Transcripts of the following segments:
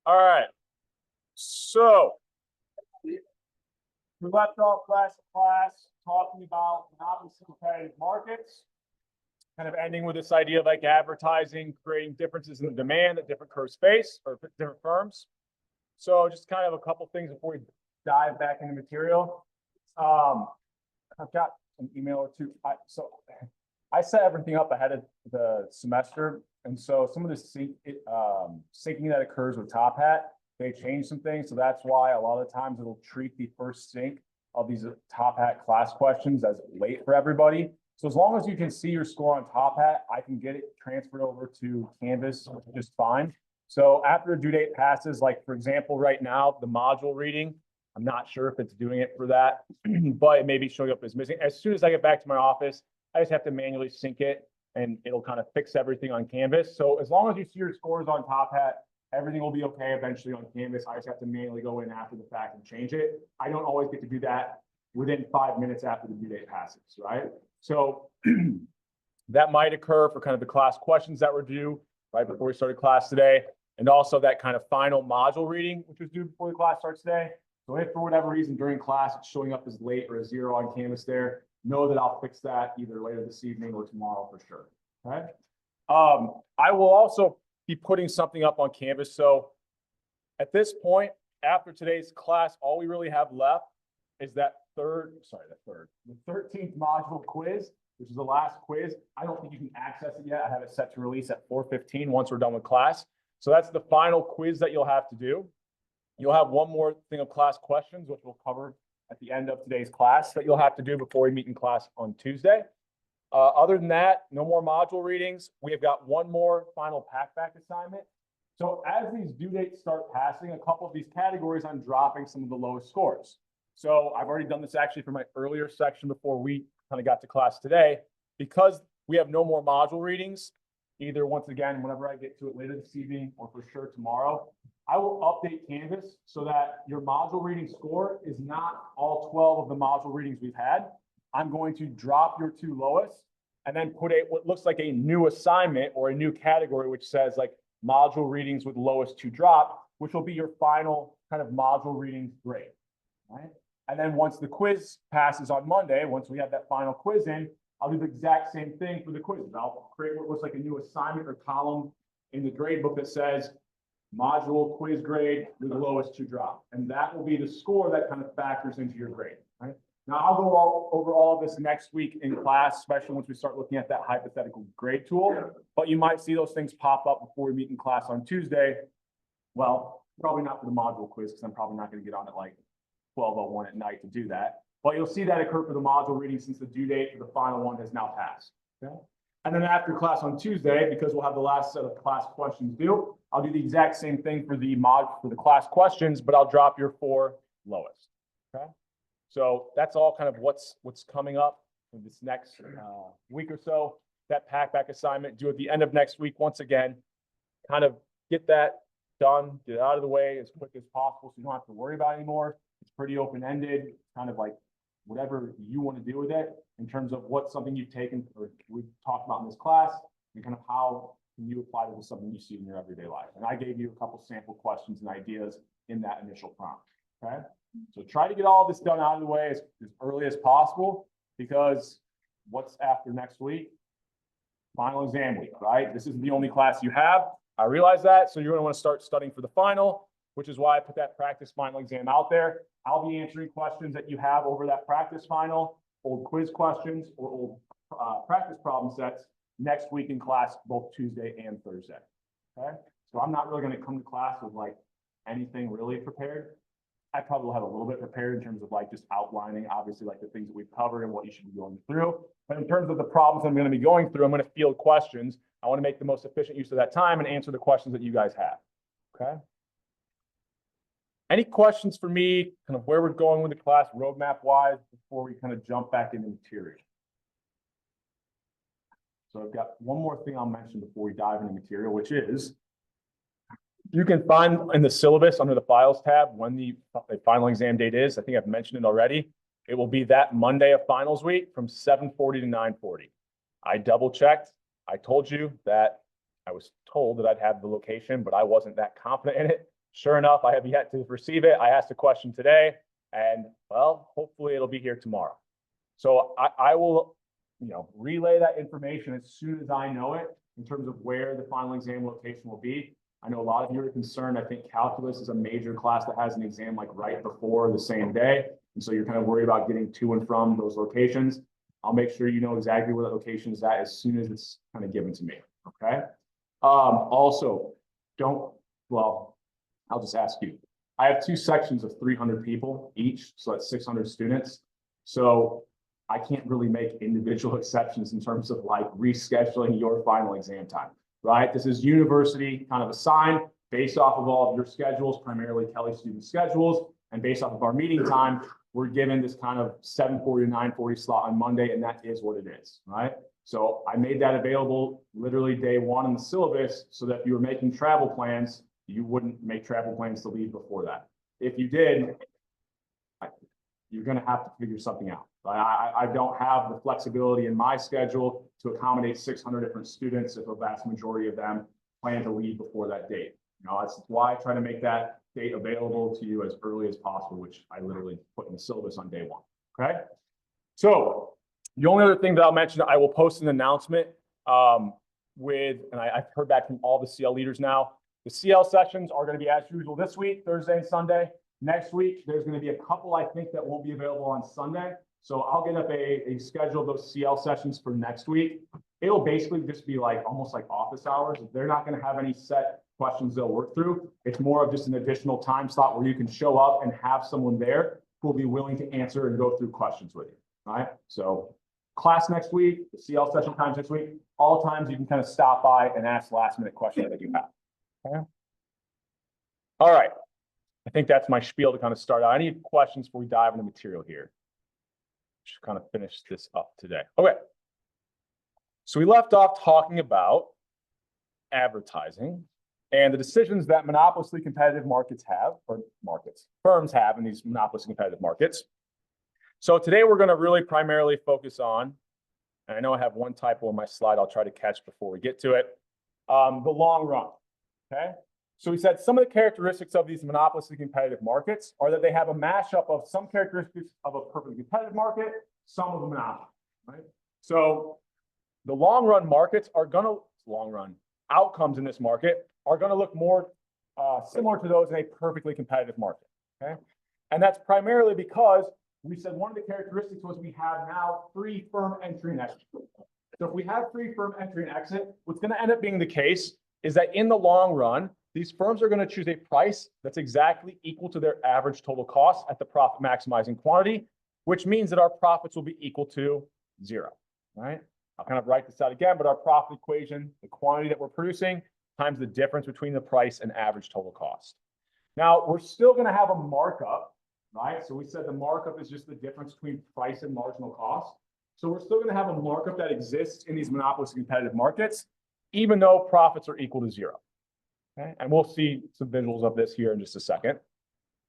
All right. So we left off class talking about obviously competitive markets, kind of ending with this idea of like advertising, creating differences in the demand that different curves face or different firms. So just kind of a couple things before we dive back into material. I've got an email or two. I set everything up ahead of the semester. And so some of the syncing that occurs with Top Hat, they change some things. So that's why a lot of the times it'll treat the first sync of these Top Hat class questions as late for everybody. So as long as you can see your score on Top Hat, I can get it transferred over to Canvas just fine. So after a due date passes, like for example, right now, the module reading, I'm not sure if it's doing it for that, but it may be showing up as missing. As soon as I get back to my office, I just have to manually sync it and it'll kind of fix everything on Canvas. So as long as you see your scores on Top Hat, everything will be okay eventually on Canvas. I just have to manually go in after the fact and change it. I don't always get to do that within 5 minutes after the due date passes, right? So that might occur for kind of the class questions that were due right before we started class today. And also that kind of final module reading, which was due before the class starts today. So if for whatever reason during class it's showing up as late or a 0 on Canvas there, know that I'll fix that either later this evening or tomorrow for sure. Okay. I will also be putting something up on Canvas. So at this point, after today's class, all we really have left is the 13th module quiz, which is the last quiz. I don't think you can access it yet. I have it set to release at 4:15 once we're done with class. So that's the final quiz that you'll have to do. You'll have one more thing of class questions, which we'll cover at the end of today's class that you'll have to do before we meet in class on Tuesday. Other than that, no more module readings. We have got one more final pack-back assignment. So as these due dates start passing, a couple of these categories, I'm dropping some of the lowest scores. So I've already done this actually for my earlier section before we kind of got to class today. Because we have no more module readings, either once again, whenever I get to it later this evening or for sure tomorrow, I will update Canvas so that your module reading score is not all 12 of the module readings we've had. I'm going to drop your 2 lowest and then put what looks like a new assignment or a new category, which says like module readings with lowest 2 dropped, which will be your final kind of module readings grade, right? And then once the quiz passes on Monday, once we have that final quiz in, I'll do the exact same thing for the quizzes. I'll create what looks like a new assignment or column in the grade book that says module quiz grade with the lowest 2 drop. And that will be the score that kind of factors into your grade, right? Now I'll go over all of this next week in class, especially once we start looking at that hypothetical grade tool. But you might see those things pop up before we meet in class on Tuesday. Well, probably not for the module quiz because I'm probably not going to get on at like 12:01 at night to do that. But you'll see that occur for the module reading since the due date for the final one has now passed. Okay. And then after class on Tuesday, because we'll have the last set of class questions due, I'll do the exact same thing for the class questions, but I'll drop your 4 lowest. Okay. So that's all kind of what's coming up in this next week or so. That pack-back assignment due at the end of next week. Once again, kind of get that done, get it out of the way as quick as possible so you don't have to worry about it anymore. It's pretty open-ended, kind of like whatever you want to do with it in terms of what's something you've taken or we've talked about in this class and kind of how can you apply it to something you see in your everyday life. And I gave you a couple sample questions and ideas in that initial prompt, okay? So try to get all this done out of the way as early as possible because what's after next week? Final exam week, right? This isn't the only class you have. I realize that. So you're going to want to start studying for the final, which is why I put that practice final exam out there. I'll be answering questions that you have over that practice final, old quiz questions or old practice problem sets next week in class, both Tuesday and Thursday. Okay. So I'm not really going to come to class with like anything really prepared. I probably will have a little bit prepared in terms of like just outlining, obviously, like the things that we've covered and what you should be going through. But in terms of the problems I'm going to be going through, I'm going to field questions. I want to make the most efficient use of that time and answer the questions that you guys have. Okay. Any questions for me, kind of where we're going with the class roadmap wise before we kind of jump back into material? So I've got one more thing I'll mention before we dive into material, which is you can find in the syllabus under the files tab when the final exam date is. I think I've mentioned it already. It will be that Monday of finals week from 7:40 to 9:40. I double checked. I told you that I was told that I'd have the location, but I wasn't that confident in it. Sure enough, I have yet to receive it. I asked a question today, and well, hopefully it'll be here tomorrow. So I will, relay that information as soon as I know it in terms of where the final exam location will be. I know a lot of you are concerned. I think calculus is a major class that has an exam like right before the same day. And so you're kind of worried about getting to and from those locations. I'll make sure you know exactly where that location is at as soon as it's kind of given to me. Okay. Also, I'll just ask you. I have 2 sections of 300 people each, so that's 600 students. So I can't really make individual exceptions in terms of like rescheduling your final exam time, right? This is university kind of assigned based off of all of your schedules, primarily Kelly student schedules, and based off of our meeting time, we're given this kind of 7:40 to 9:40 slot on Monday, and that is what it is, right? So I made that available literally day 1 in the syllabus so that if you were making travel plans, you wouldn't make travel plans to leave before that. If you did, you're going to have to figure something out. I don't have the flexibility in my schedule to accommodate 600 different students if a vast majority of them plan to leave before that date. That's why I try to make that date available to you as early as possible, which I literally put in the syllabus on day 1. Okay. So the only other thing that I'll mention, I will post an announcement and I've heard back from all the CL leaders now. The CL sessions are going to be as usual this week, Thursday and Sunday. Next week, there's going to be a couple, I think, that won't be available on Sunday. So I'll get up a schedule of those CL sessions for next week. It'll basically just be like almost like office hours. They're not going to have any set questions they'll work through. It's more of just an additional time slot where you can show up and have someone there who will be willing to answer and go through questions with you. All right. So class next week, the CL session times next week, all times you can kind of stop by and ask last minute questions that you have. Okay. All right. I think that's my spiel to kind of start out. I need questions before we dive into material here. Just kind of finish this up today. Okay. So we left off talking about advertising and the decisions that monopolistically competitive markets have, or firms have in these monopolistically competitive markets. So today we're going to really primarily focus on, and I know I have one typo in my slide I'll try to catch before we get to it, the long run. Okay. So we said some of the characteristics of these monopolistically competitive markets are that they have a mashup of some characteristics of a perfectly competitive market, some of a monopoly, right? So the long run markets are going to, outcomes in this market are going to look more similar to those in a perfectly competitive market, okay? And that's primarily because we said one of the characteristics was we have now free firm entry and exit. So if we have free firm entry and exit, what's going to end up being the case is that in the long run, these firms are going to choose a price that's exactly equal to their average total cost at the profit maximizing quantity, which means that our profits will be equal to 0, right? I'll kind of write this out again, but our profit equation, the quantity that we're producing times the difference between the price and average total cost. Now, we're still going to have a markup, right? So we said the markup is just the difference between price and marginal cost. So we're still going to have a markup that exists in these monopolistic competitive markets, even though profits are equal to 0. Okay? And we'll see some visuals of this here in just a second.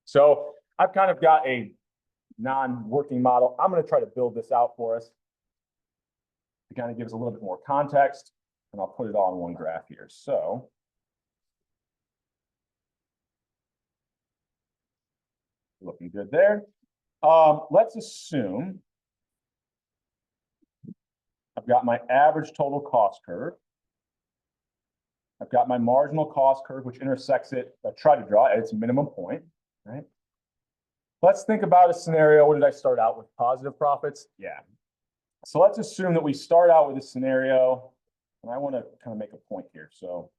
So I've kind of got a non-working model. I'm going to try to build this out for us to kind of give us a little bit more context, and I'll put it all in one graph here. So looking good there. Let's assume I've got my average total cost curve. I've got my marginal cost curve, which intersects it. I try to draw at its minimum point, right? Let's think about a scenario. What did I start out with? Positive profits? Yeah. So let's assume that we start out with a scenario, and I want to kind of make a point here. So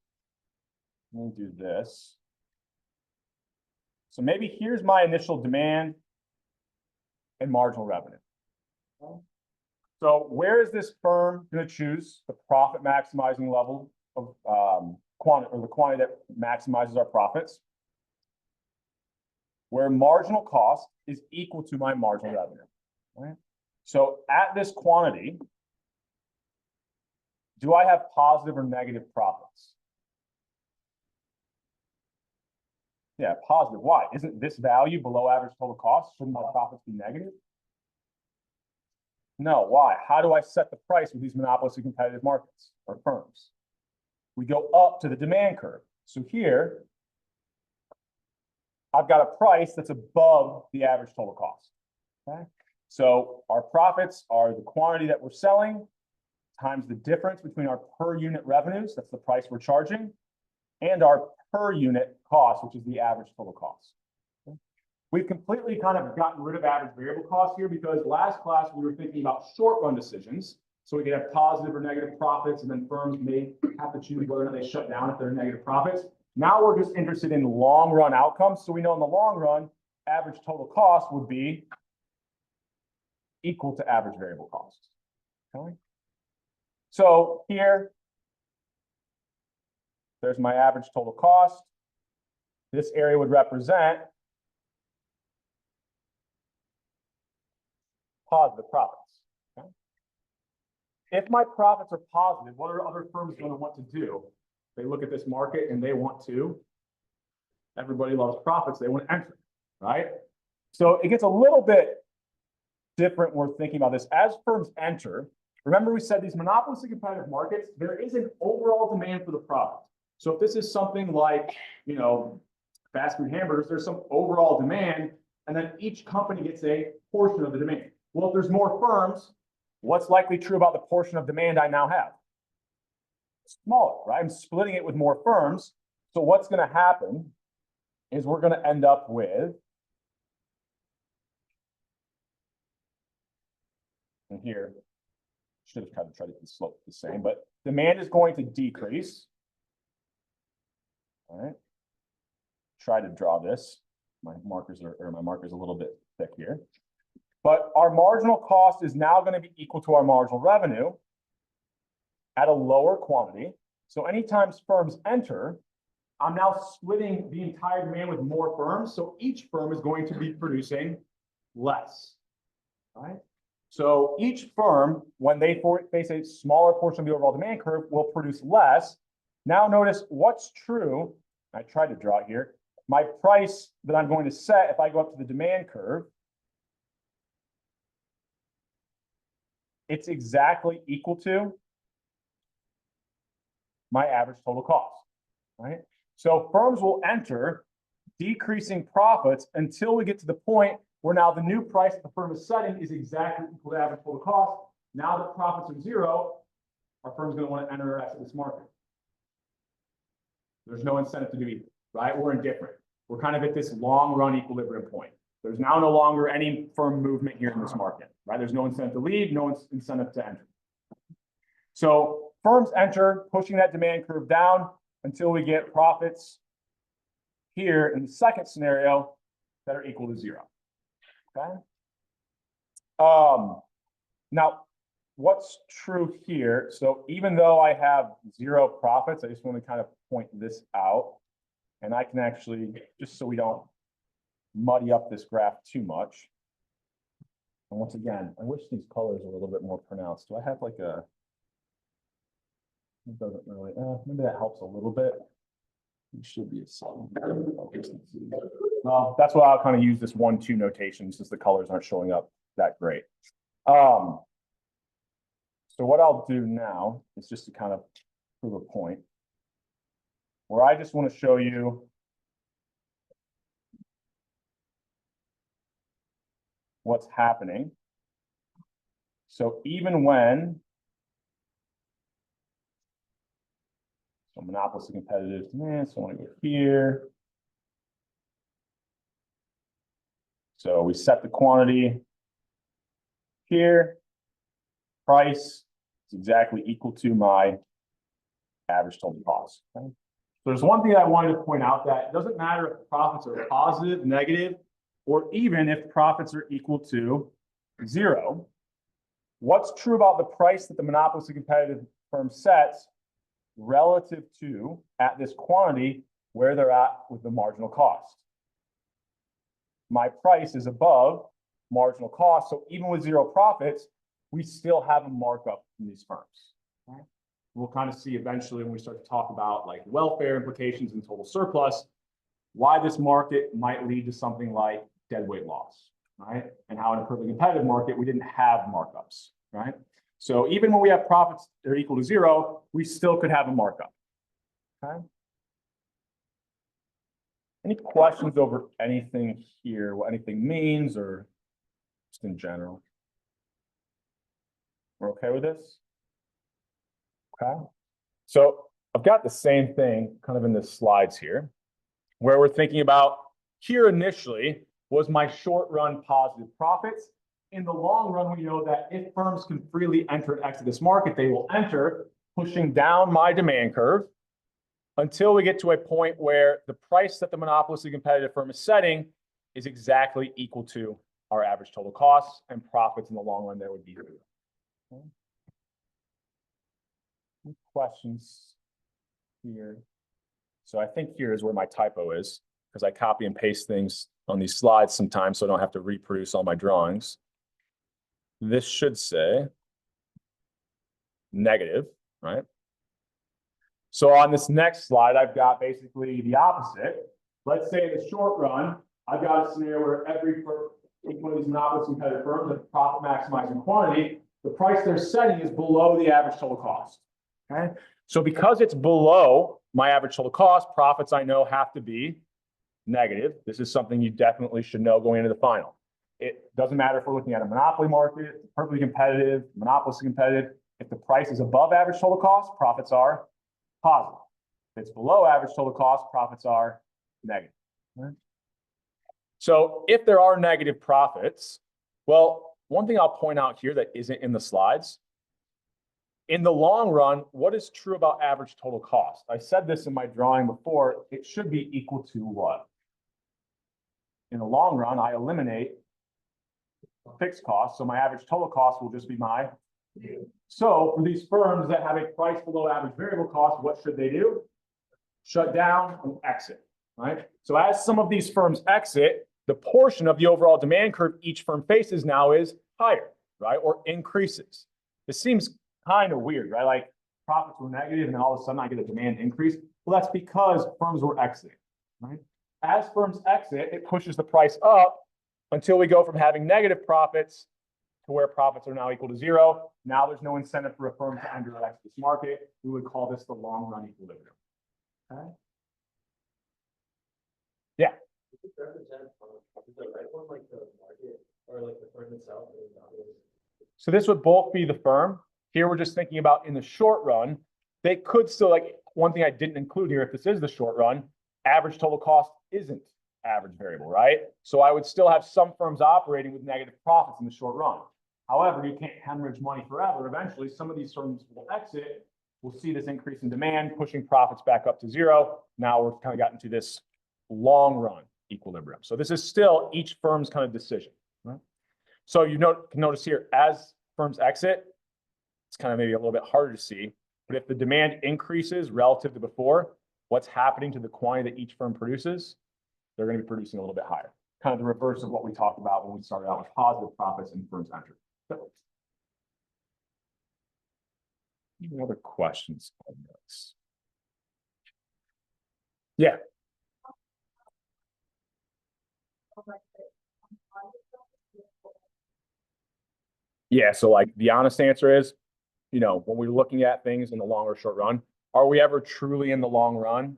let me do this. So maybe here's my initial demand and marginal revenue. So where is this firm going to choose the profit maximizing level of quantity, or the quantity that maximizes our profits? Where marginal cost is equal to my marginal revenue, right? So at this quantity, do I have positive or negative profits? Yeah, positive. Why? Isn't this value below average total cost? Shouldn't my profits be negative? No. Why? How do I set the price with these monopolistic competitive markets or firms? We go up to the demand curve. So here, I've got a price that's above the average total cost. Okay. So our profits are the quantity that we're selling times the difference between our per unit revenues, that's the price we're charging, and our per unit cost, which is the average total cost. Okay. We've completely kind of gotten rid of average variable cost here because last class we were thinking about short run decisions. So we could have positive or negative profits, and then firms may have to choose whether or not they shut down if they're negative profits. Now we're just interested in long run outcomes. So we know in the long run, average total cost would be equal to average variable cost. Okay. So here, there's my average total cost. This area would represent positive profits. Okay. If my profits are positive, what are other firms going to want to do? They look at this market and they want to, everybody loves profits, they want to enter, right? So it gets a little bit different when we're thinking about this. As firms enter, remember we said these monopolistic competitive markets, there is an overall demand for the product. So if this is something like, you know, fast food hamburgers, there's some overall demand, and then each company gets a portion of the demand. Well, if there's more firms, what's likely true about the portion of demand I now have? Smaller, right? I'm splitting it with more firms. So what's going to happen is we're going to end up with, and here, should have kind of tried to keep the slope the same, but demand is going to decrease. All right. Try to draw this. My markers a little bit thick here. But our marginal cost is now going to be equal to our marginal revenue at a lower quantity. So anytime firms enter, I'm now splitting the entire demand with more firms. So each firm is going to be producing less. All right. So each firm, when they face a smaller portion of the overall demand curve, will produce less. Now notice what's true. I tried to draw it here. My price that I'm going to set, if I go up to the demand curve, it's exactly equal to my average total cost, right? So firms will enter decreasing profits until we get to the point where now the new price that the firm is setting is exactly equal to average total cost. Now that profits are zero, our firm's going to want to enter or exit this market. There's no incentive to do either, right? We're indifferent. We're kind of at this long run equilibrium point. There's now no longer any firm movement here in this market, right? There's no incentive to leave, no incentive to enter. So firms enter, pushing that demand curve down until we get profits here in the second scenario that are equal to zero. Okay. Now, what's true here? So even though I have zero profits, I just want to kind of point this out, and I can actually, just so we don't muddy up this graph too much. And once again, I wish these colors were a little bit more pronounced. Do I have like a? It doesn't really. Maybe that helps a little bit. It should be a solid. Well, that's why I'll kind of use this 1-2 notation since the colors aren't showing up that great. So what I'll do now is just to kind of prove a point where I just want to show you what's happening. So even when monopolistic competitive demand, so I want to go here. So we set the quantity here. Price is exactly equal to my average total cost. Okay? So there's one thing I wanted to point out, that it doesn't matter if profits are positive, negative, or even if profits are equal to zero. What's true about the price that the monopolistic competitive firm sets relative to at this quantity where they're at with the marginal cost? My price is above marginal cost. So even with zero profits, we still have a markup in these firms. Okay? We'll kind of see eventually when we start to talk about like welfare implications and total surplus, why this market might lead to something like deadweight loss, right? And how in a perfectly competitive market, we didn't have markups, right? So even when we have profits that are equal to zero, we still could have a markup, okay? Any questions over anything here, what anything means, or just in general? We're okay with this? Okay. So I've got the same thing kind of in the slides here, where we're thinking about here initially was my short run positive profits. In the long run, we know that if firms can freely enter and exit this market, they will enter, pushing down my demand curve until we get to a point where the price that the monopolistically competitive firm is setting is exactly equal to our average total costs, and profits in the long run there would be. Okay. Any questions here? So I think here is where my typo is, because I copy and paste things on these slides sometimes so I don't have to reproduce all my drawings. This should say negative, right? So on this next slide, I've got basically the opposite. Let's say in the short run, I've got a scenario where every one of these monopolistic competitive firms have profit maximizing quantity, the price they're setting is below the average total cost. Okay. So because it's below my average total cost, profits I know have to be negative. This is something you definitely should know going into the final. It doesn't matter if we're looking at a monopoly market, perfectly competitive, monopolistic competitive. If the price is above average total cost, profits are positive. If it's below average total cost, profits are negative. Right? So if there are negative profits, well, one thing I'll point out here that isn't in the slides, in the long run, what is true about average total cost? I said this in my drawing before, it should be equal to what? In the long run, I eliminate fixed costs, so my average total cost will just be my. So for these firms that have a price below average variable cost, what should they do? Shut down and exit, right? So as some of these firms exit, the portion of the overall demand curve each firm faces now is higher, right? Or increases. This seems kind of weird, right? Like profits were negative and then all of a sudden I get a demand increase. Well, that's because firms were exiting, right? As firms exit, it pushes the price up until we go from having negative profits to where profits are now equal to zero. Now there's no incentive for a firm to enter or exit this market. We would call this the long run equilibrium. Okay. Yeah. So this would both be the firm. Here we're just thinking about in the short run, they could still, like one thing I didn't include here, if this is the short run, average total cost isn't average variable, right? So I would still have some firms operating with negative profits in the short run. However, you can't hemorrhage money forever. Eventually, some of these firms will exit. We'll see this increase in demand, pushing profits back up to zero. Now we're kind of gotten to this long run equilibrium. So this is still each firm's kind of decision, right? So you can notice here, as firms exit, it's kind of maybe a little bit harder to see, but if the demand increases relative to before, what's happening to the quantity that each firm produces? They're going to be producing a little bit higher. Kind of the reverse of what we talked about when we started out with positive profits and firms entered. So, any other questions on this? Yeah. Yeah, so like the honest answer is, when we're looking at things in the long or short run, are we ever truly in the long run?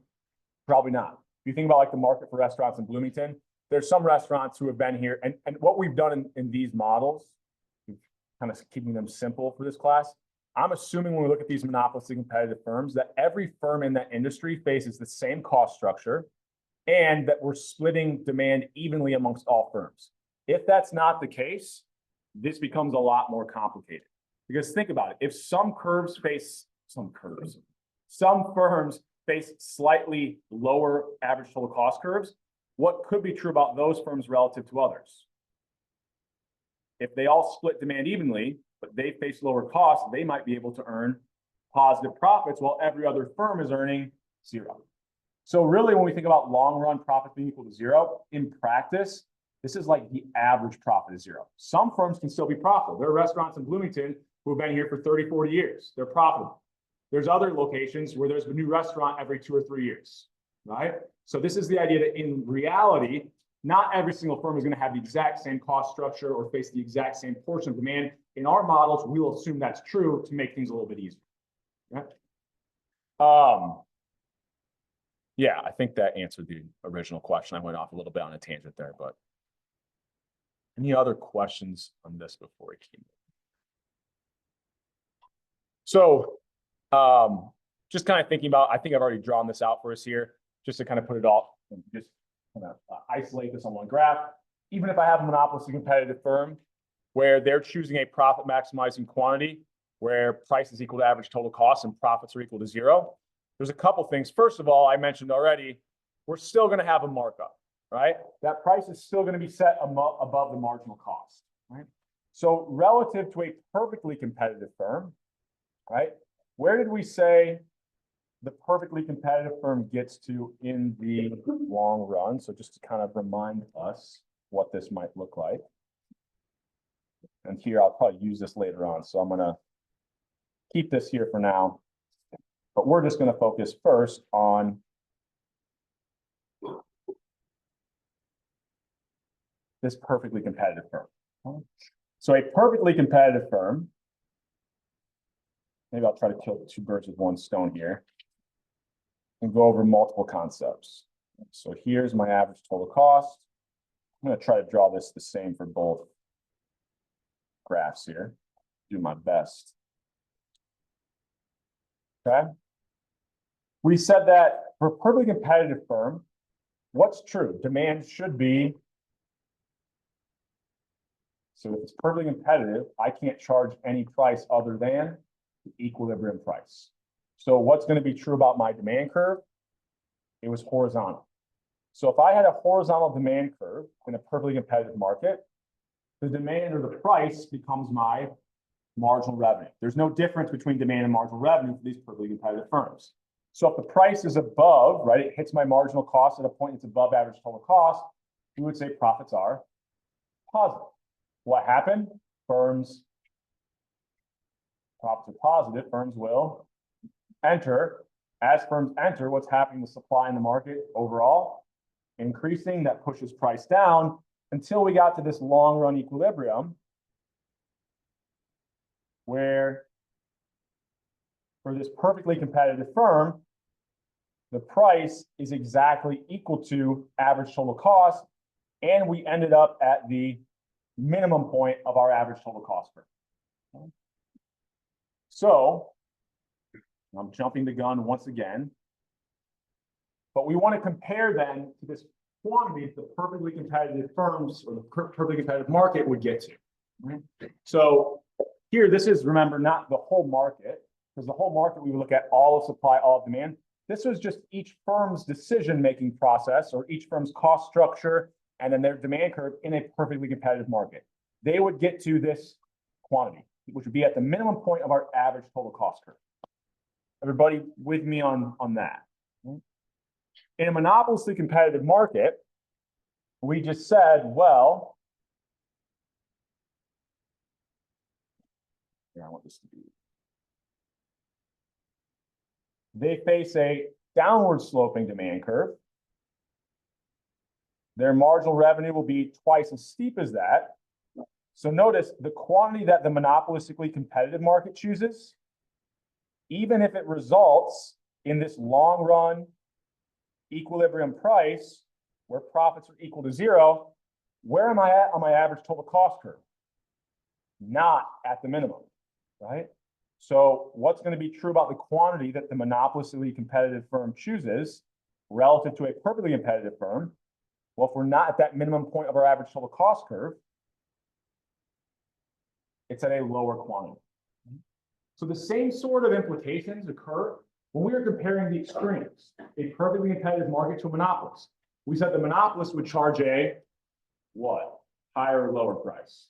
Probably not. If you think about like the market for restaurants in Bloomington, there's some restaurants who have been here, and what we've done in these models, kind of keeping them simple for this class, I'm assuming when we look at these monopolistic competitive firms that every firm in that industry faces the same cost structure and that we're splitting demand evenly amongst all firms. If that's not the case, this becomes a lot more complicated. Because think about it, if some firms face slightly lower average total cost curves, what could be true about those firms relative to others? If they all split demand evenly, but they face lower costs, they might be able to earn positive profits while every other firm is earning zero. So really, when we think about long run profits being equal to zero, in practice, this is like the average profit is zero. Some firms can still be profitable. There are restaurants in Bloomington who have been here for 30, 40 years. They're profitable. There's other locations where there's a new restaurant every 2 or 3 years, right? So this is the idea that in reality, not every single firm is going to have the exact same cost structure or face the exact same portion of demand. In our models, we'll assume that's true to make things a little bit easier. Okay? Yeah, I think that answered the original question. I went off a little bit on a tangent there, but any other questions on this before we keep? So, just kind of thinking about, I think I've already drawn this out for us here, just to kind of put it all, and just kind of isolate this on one graph. Even if I have a monopolistic competitive firm where they're choosing a profit maximizing quantity, where price is equal to average total cost and profits are equal to zero, there's a couple things. First of all, I mentioned already, we're still going to have a markup, right? That price is still going to be set above the marginal cost, right? So relative to a perfectly competitive firm, right? Where did we say the perfectly competitive firm gets to in the long run? So just to kind of remind us what this might look like. And here, I'll probably use this later on. So I'm going to keep this here for now. But we're just going to focus first on this perfectly competitive firm. So a perfectly competitive firm, maybe I'll try to kill two birds with one stone here and go over multiple concepts. So here's my average total cost. I'm going to try to draw this the same for both graphs here. Do my best. Okay. We said that for a perfectly competitive firm, what's true? Demand should be, so if it's perfectly competitive, I can't charge any price other than the equilibrium price. So what's going to be true about my demand curve? It was horizontal. So if I had a horizontal demand curve in a perfectly competitive market, the demand or the price becomes my marginal revenue. There's no difference between demand and marginal revenue for these perfectly competitive firms. So if the price is above, right, it hits my marginal cost at a point that's above average total cost, we would say profits are positive. What happened? Profits are positive, firms will enter. As firms enter, what's happening to supply in the market overall? Increasing, that pushes price down until we got to this long run equilibrium where for this perfectly competitive firm, the price is exactly equal to average total cost, and we ended up at the minimum point of our average total cost curve. So I'm jumping the gun once again, but we want to compare then to this quantity the perfectly competitive firms or the perfectly competitive market would get to. So here, this is, remember, not the whole market, because the whole market, we would look at all of supply, all of demand. This was just each firm's decision-making process or each firm's cost structure and then their demand curve in a perfectly competitive market. They would get to this quantity, which would be at the minimum point of our average total cost curve. Everybody with me on that? In a monopolistically competitive market, we just said, well, I want this to be. They face a downward sloping demand curve. Their marginal revenue will be twice as steep as that. So notice the quantity that the monopolistically competitive market chooses, even if it results in this long run equilibrium price where profits are equal to zero, where am I at on my average total cost curve? Not at the minimum, right? So what's going to be true about the quantity that the monopolistically competitive firm chooses relative to a perfectly competitive firm? Well, if we're not at that minimum point of our average total cost curve, it's at a lower quantity. So the same sort of implications occur when we are comparing the extremes, a perfectly competitive market to a monopolist. We said the monopolist would charge a what? Higher or lower price.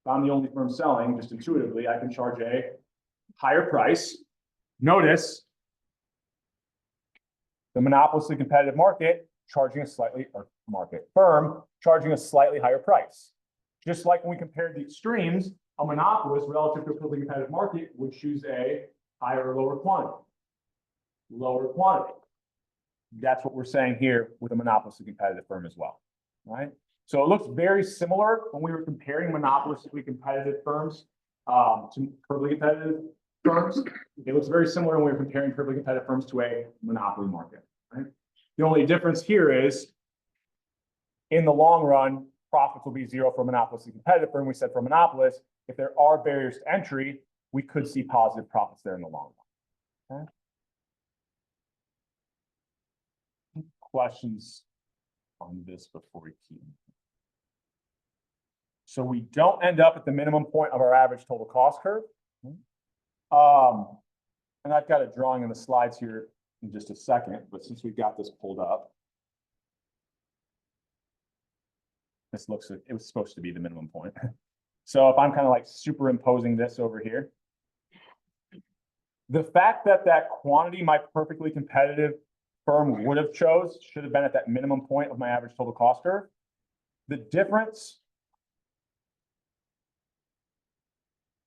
If I'm the only firm selling, just intuitively, I can charge a higher price. Notice the monopolistic competitive market charging a slightly, or market firm charging a slightly higher price. Just like when we compared the extremes, a monopolist relative to a perfectly competitive market would choose a higher or lower quantity. Lower quantity. That's what we're saying here with a monopolistic competitive firm as well, right? So it looks very similar when we were comparing monopolistically competitive firms to perfectly competitive firms. It looks very similar when we were comparing perfectly competitive firms to a monopoly market. right? The only difference here is in the long run, profits will be zero for monopolistic competitive firm. We said for monopolists, if there are barriers to entry, we could see positive profits there in the long run. Okay. Questions on this before we keep? So we don't end up at the minimum point of our average total cost curve. And I've got a drawing in the slides here in just a second, but since we've got this pulled up, this looks like it was supposed to be the minimum point. So if I'm kind of like superimposing this over here, the fact that that quantity my perfectly competitive firm would have chose should have been at that minimum point of my average total cost curve. The difference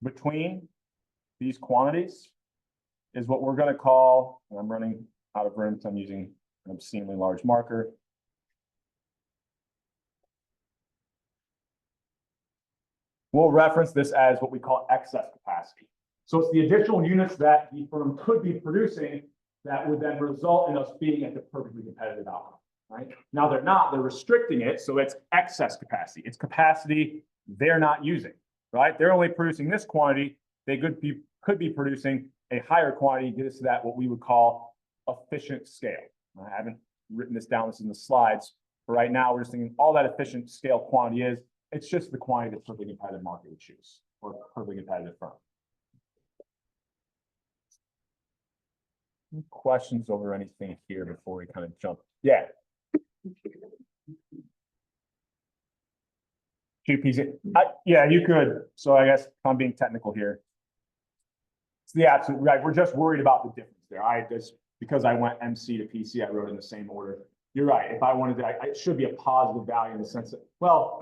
between these quantities is what we're going to call, and I'm running out of room, so I'm using an obscenely large marker. We'll reference this as what we call excess capacity. So it's the additional units that the firm could be producing that would then result in us being at the perfectly competitive outcome, right? Now they're not, they're restricting it, so it's excess capacity. It's capacity they're not using, right? They're only producing this quantity. They could be producing a higher quantity to get us to that, what we would call efficient scale. I haven't written this down, this is in the slides, but right now we're just thinking all that efficient scale quantity is, it's just the quantity that perfectly competitive market would choose, or perfectly competitive firm. Any questions over anything here before we kind of jump? Yeah. Yeah, you could. So I guess I'm being technical here. It's the absolute right. We're just worried about the difference there. I just, because I went MC to PC, I wrote in the same order. You're right. If I wanted to, it should be a positive value in the sense that, well,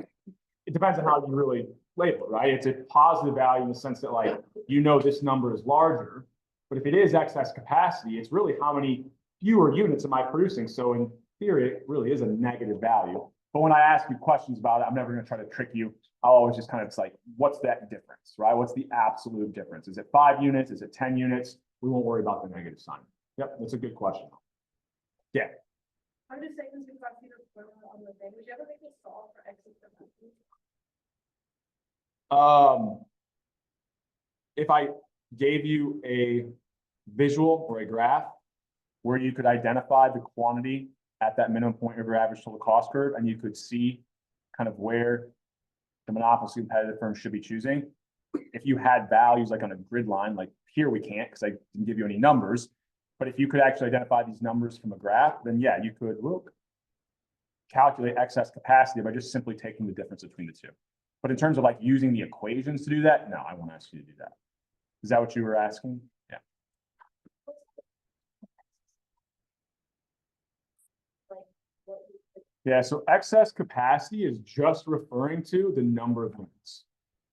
it depends on how you really label it, right? It's a positive value in the sense that, like, you know, this number is larger, but if it is excess capacity, it's really how many fewer units am I producing? So in theory, it really is a negative value. But when I ask you questions about it, I'm never going to try to trick you. I'll always just kind of, it's like, what's that difference, right? What's the absolute difference? Is it 5 units? Is it 10 units? We won't worry about the negative sign. Yep, that's a good question. Yeah. I'm just saying this because you know, on the thing. Would you ever make a solve for excess capacity? If I gave you a visual or a graph where you could identify the quantity at that minimum point of your average total cost curve, and you could see kind of where the monopolistic competitive firm should be choosing. If you had values like on a grid line, like here we can't because I didn't give you any numbers, but if you could actually identify these numbers from a graph, then yeah, you could calculate excess capacity by just simply taking the difference between the two. But in terms of like using the equations to do that, no, I won't ask you to do that. Is that what you were asking? Yeah. Yeah, so excess capacity is just referring to the number of units.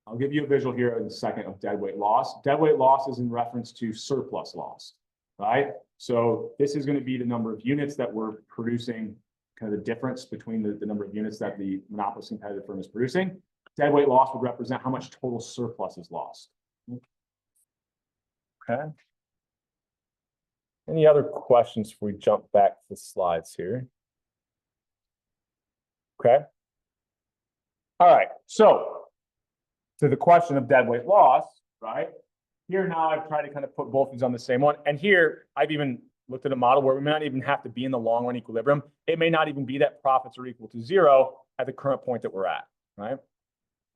I'll give you a visual here in a second of deadweight loss. Deadweight loss is in reference to surplus loss, right? So this is going to be the number of units that we're producing, kind of the difference between the number of units that the monopolistic competitive firm is producing. Deadweight loss would represent how much total surplus is lost. Okay. Any other questions before we jump back to the slides here? Okay. All right. So to the question of deadweight loss, right? Here now I've tried to kind of put both these on the same one. And here I've even looked at a model where we may not even have to be in the long run equilibrium. It may not even be that profits are equal to zero at the current point that we're at, right?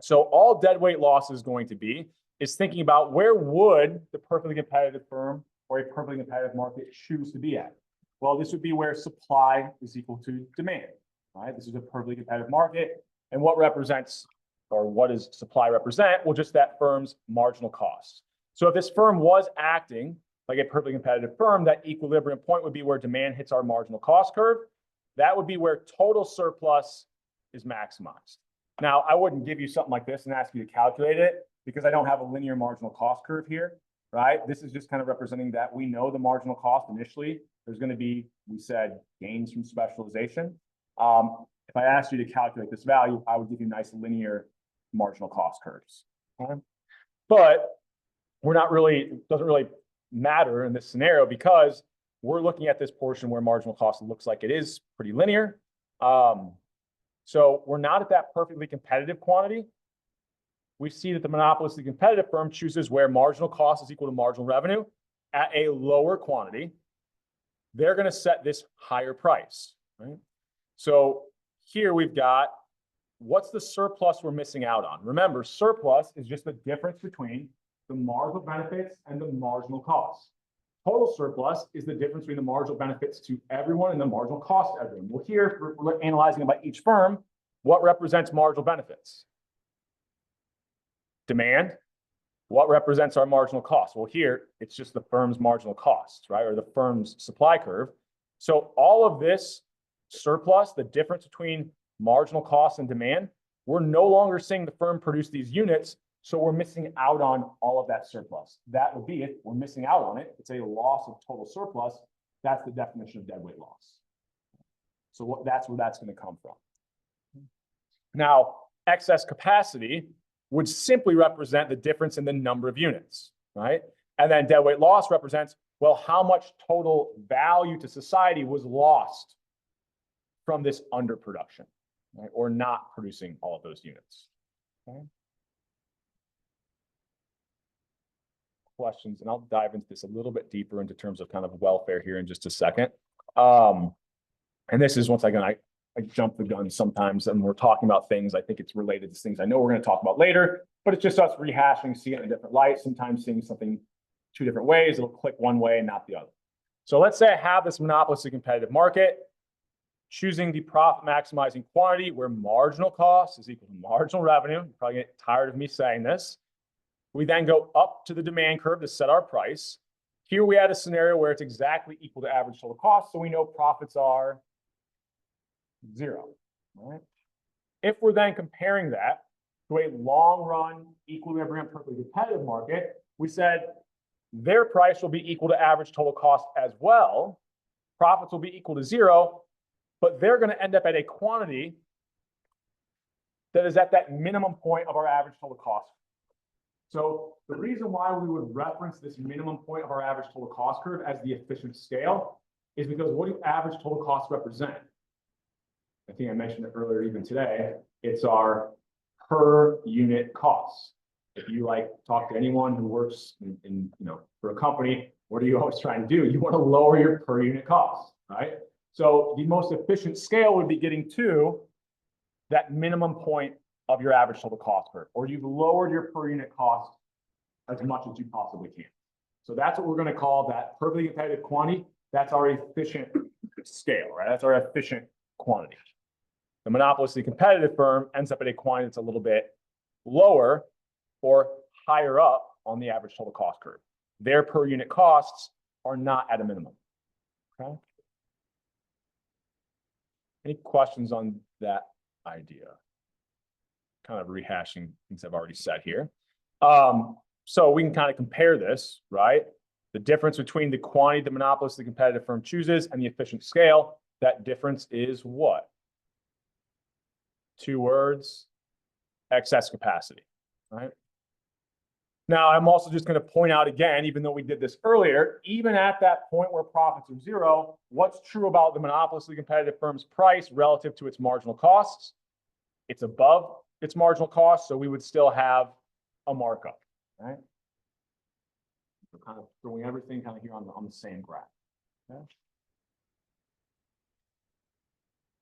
So all deadweight loss is going to be is thinking about where would the perfectly competitive firm or a perfectly competitive market choose to be at? Well, this would be where supply is equal to demand, right? This is a perfectly competitive market. And what represents, or what does supply represent? Well, just that firm's marginal cost. So if this firm was acting like a perfectly competitive firm, that equilibrium point would be where demand hits our marginal cost curve. That would be where total surplus is maximized. Now, I wouldn't give you something like this and ask you to calculate it because I don't have a linear marginal cost curve here, right? This is just kind of representing that we know the marginal cost initially. There's going to be, we said, gains from specialization. If I asked you to calculate this value, I would give you nice linear marginal cost curves. Okay? But we're not really, it doesn't really matter in this scenario because we're looking at this portion where marginal cost looks like it is pretty linear. So we're not at that perfectly competitive quantity. We see that the monopolistic competitive firm chooses where marginal cost is equal to marginal revenue at a lower quantity. They're going to set this higher price, right? So here we've got what's the surplus we're missing out on. Remember, surplus is just the difference between the marginal benefits and the marginal costs. Total surplus is the difference between the marginal benefits to everyone and the marginal cost to everyone. Well, here we're analyzing about each firm. What represents marginal benefits? Demand. What represents our marginal cost? Well, here it's just the firm's marginal cost, right? Or the firm's supply curve. So all of this surplus, the difference between marginal cost and demand, we're no longer seeing the firm produce these units. So we're missing out on all of that surplus. That would be it. We're missing out on it. It's a loss of total surplus. That's the definition of deadweight loss. So that's where that's going to come from. Now, excess capacity would simply represent the difference in the number of units, right? And then deadweight loss represents, well, how much total value to society was lost from this underproduction, right? Or not producing all of those units. Okay. Questions, and I'll dive into this a little bit deeper into terms of kind of welfare here in just a second. And this is, once again, I jump the gun sometimes and we're talking about things. I think it's related to things I know we're going to talk about later, but it's just us rehashing, seeing it in a different light, sometimes seeing something two different ways. It'll click one way and not the other. So let's say I have this monopolistic competitive market, choosing the profit maximizing quantity where marginal cost is equal to marginal revenue. You're probably get tired of me saying this. We then go up to the demand curve to set our price. Here we had a scenario where it's exactly equal to average total cost, so we know profits are 0. Right? If we're then comparing that to a long run equilibrium perfectly competitive market, we said their price will be equal to average total cost as well. Profits will be equal to 0, but they're going to end up at a quantity that is at that minimum point of our average total cost. So the reason why we would reference this minimum point of our average total cost curve as the efficient scale is because what do average total costs represent? I think I mentioned it earlier, even today, it's our per unit costs. If you talk to anyone who works in for a company, what are you always trying to do? You want to lower your per unit costs, right? So the most efficient scale would be getting to that minimum point of your average total cost curve, or you've lowered your per unit cost as much as you possibly can. So that's what we're going to call that perfectly competitive quantity. That's our efficient scale, right? That's our efficient quantity. The monopolistically competitive firm ends up at a quantity that's a little bit lower or higher up on the average total cost curve. Their per unit costs are not at a minimum. Okay. Any questions on that idea? Kind of rehashing things I've already said here. So we can kind of compare this, right? The difference between the quantity the monopolistic competitive firm chooses and the efficient scale, that difference is what? 2 words, excess capacity, right? Now, I'm also just going to point out again, even though we did this earlier, even at that point where profits are 0, what's true about the monopolistically competitive firm's price relative to its marginal costs? It's above its marginal cost, so we would still have a markup, right? So kind of throwing everything kind of here on the same graph. Okay.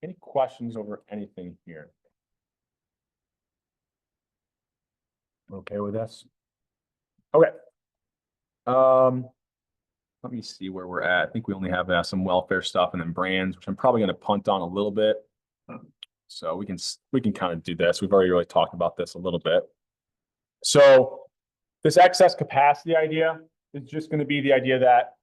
Any questions over anything here? Okay with this? Okay. Let me see where we're at. I think we only have some welfare stuff and then brands, which I'm probably going to punt on a little bit. So we can kind of do this. We've already really talked about this a little bit. So this excess capacity idea is just going to be the idea that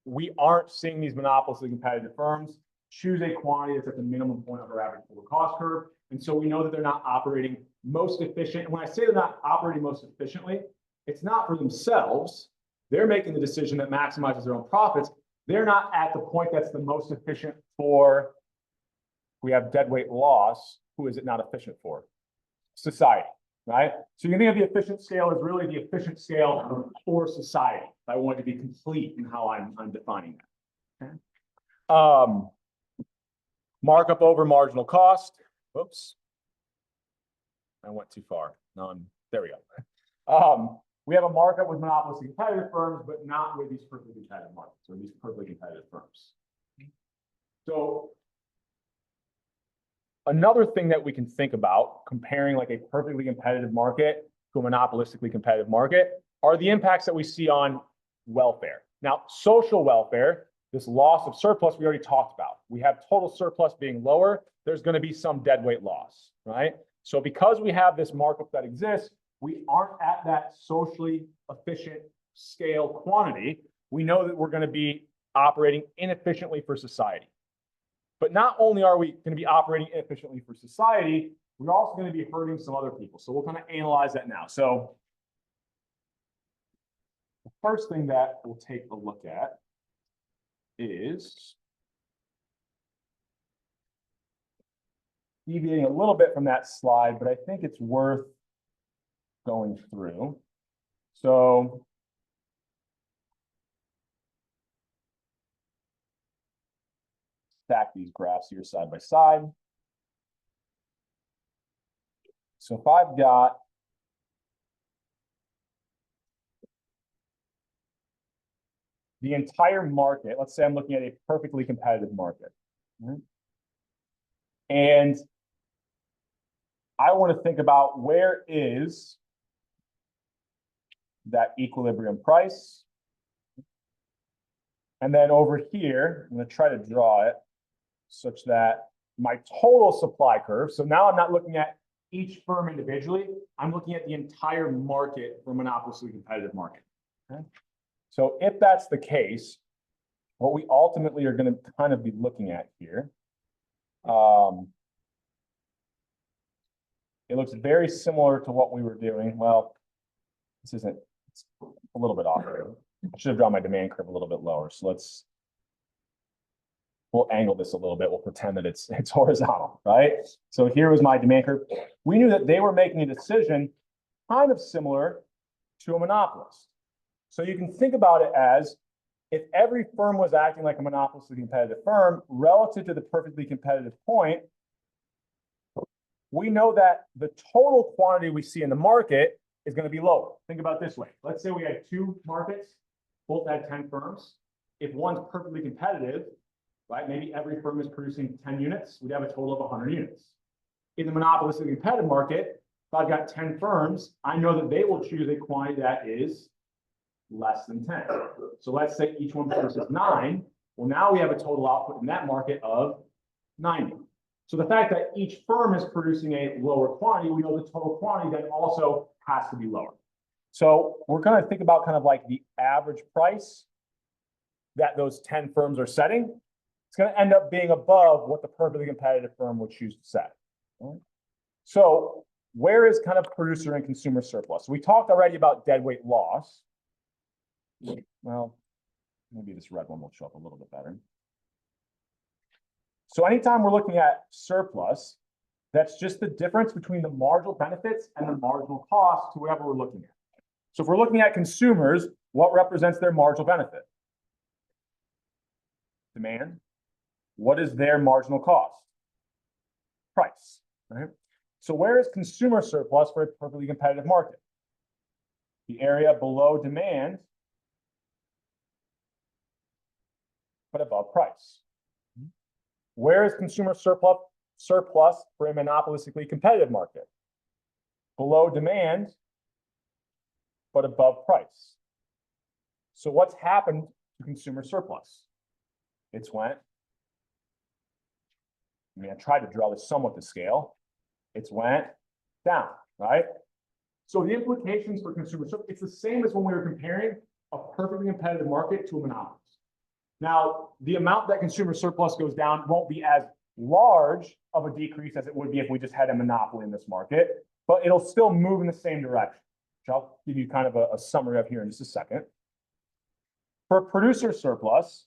we aren't seeing these monopolistically competitive firms choose a quantity that's at the minimum point of our average total cost curve. And so we know that they're not operating most efficient. And when I say they're not operating most efficiently, it's not for themselves. They're making the decision that maximizes their own profits. They're not at the point that's the most efficient for, we have deadweight loss. Who is it not efficient for? Society, right? So you can think of the efficient scale as really the efficient scale for society. I want to be complete in how I'm defining that. Markup over marginal cost. Whoops. I went too far. There we go. We have a markup with monopolistic competitive firms, but not with these perfectly competitive markets or these perfectly competitive firms. So another thing that we can think about comparing like a perfectly competitive market to a monopolistically competitive market are the impacts that we see on welfare. Now, social welfare, this loss of surplus we already talked about. We have total surplus being lower. There's going to be some deadweight loss, right? So because we have this markup that exists, we aren't at that socially efficient scale quantity. We know that we're going to be operating inefficiently for society. But not only are we going to be operating inefficiently for society, we're also going to be hurting some other people. So we'll kind of analyze that now. So the first thing that we'll take a look at is deviating a little bit from that slide, but I think it's worth going through. So stack these graphs here side by side. So if I've got the entire market, let's say I'm looking at a perfectly competitive market. And I want to think about where is that equilibrium price. And then over here, I'm going to try to draw it such that my total supply curve. So now I'm not looking at each firm individually. I'm looking at the entire market for a monopolistically competitive market. Okay? So if that's the case, what we ultimately are going to kind of be looking at here, it looks very similar to what we were doing. Well, this isn't, it's a little bit off here. I should have drawn my demand curve a little bit lower. So we'll angle this a little bit. We'll pretend that it's horizontal, right? So here was my demand curve. We knew that they were making a decision kind of similar to a monopolist. So you can think about it as if every firm was acting like a monopolistically competitive firm relative to the perfectly competitive point, we know that the total quantity we see in the market is going to be lower. Think about it this way. Let's say we had two markets, both had 10 firms. If one's perfectly competitive, right, maybe every firm is producing 10 units, we'd have a total of 100 units. In the monopolistic competitive market, if I've got 10 firms, I know that they will choose a quantity that is less than 10. So let's say each one produces 9. Well, now we have a total output in that market of 90. So the fact that each firm is producing a lower quantity, we know the total quantity then also has to be lower. So we're going to think about kind of like the average price that those 10 firms are setting. It's going to end up being above what the perfectly competitive firm would choose to set. So where is kind of producer and consumer surplus? We talked already about deadweight loss. Well, maybe this red one will show up a little bit better. So anytime we're looking at surplus, that's just the difference between the marginal benefits and the marginal cost to whatever we're looking at. So if we're looking at consumers, what represents their marginal benefit? Demand. What is their marginal cost? Price, right? So where is consumer surplus for a perfectly competitive market? The area below demand, but above price. Where is consumer surplus for a monopolistically competitive market? Below demand, but above price. So what's happened to consumer surplus? It's went, I tried to draw this somewhat to scale. It's went down, right? So the implications for consumer surplus, it's the same as when we were comparing a perfectly competitive market to a monopolist. Now, the amount that consumer surplus goes down won't be as large of a decrease as it would be if we just had a monopoly in this market, but it'll still move in the same direction, which I'll give you kind of a summary of here in just a second. For producer surplus,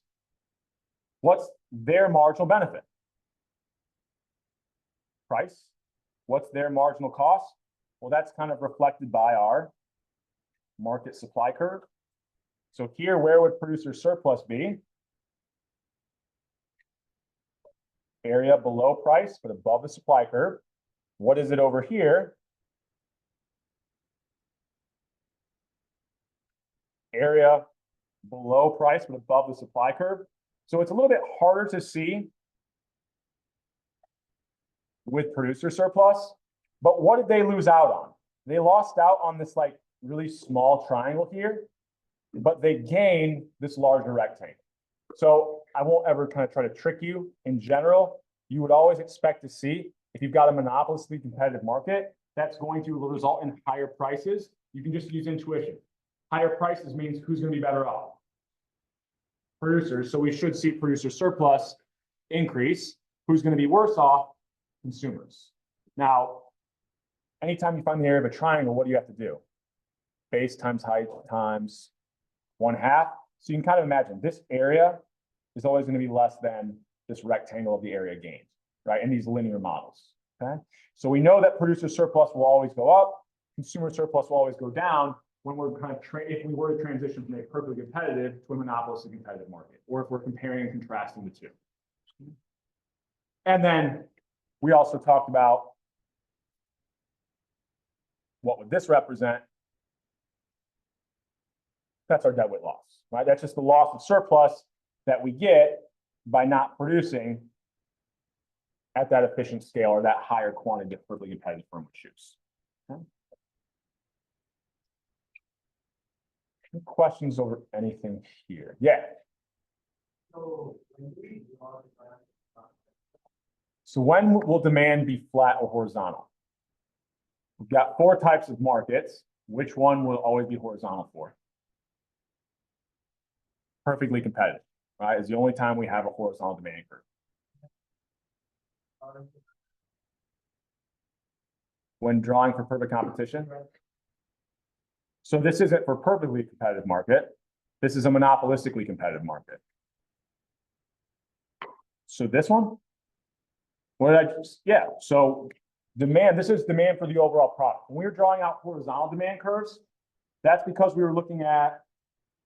what's their marginal benefit? Price. What's their marginal cost? Well, that's kind of reflected by our market supply curve. So here, where would producer surplus be? area below price, but above the supply curve. What is it over here? Area below price, but above the supply curve. So it's a little bit harder to see with producer surplus, but what did they lose out on? They lost out on this like really small triangle here, but they gained this larger rectangle. So I won't ever kind of try to trick you. In general, you would always expect to see, if you've got a monopolistically competitive market, that's going to result in higher prices. You can just use intuition. Higher prices means who's going to be better off? Producers. So we should see producer surplus increase. Who's going to be worse off? Consumers. Now, anytime you find the area of a triangle, what do you have to do? Base times height times 1/2. So you can kind of imagine this area is always going to be less than this rectangle of the area gained, right? In these linear models, okay? So we know that producer surplus will always go up, consumer surplus will always go down when we're kind of, if we were to transition from a perfectly competitive to a monopolistic competitive market, or if we're comparing and contrasting the two. And then we also talked about what would this represent? That's our deadweight loss, right? That's just the loss of surplus that we get by not producing at that efficient scale or that higher quantity that perfectly competitive firm would choose. Okay. Any questions over anything here? Yeah. So when will demand be flat or horizontal? We've got 4 types of markets. Which one will always be horizontal for? Perfectly competitive, right? Is the only time we have a horizontal demand curve. When drawing for perfect competition. So this isn't for perfectly competitive market. This is a monopolistically competitive market. So this one, what did I just, yeah. So demand, this is demand for the overall product. When we were drawing out horizontal demand curves, that's because we were looking at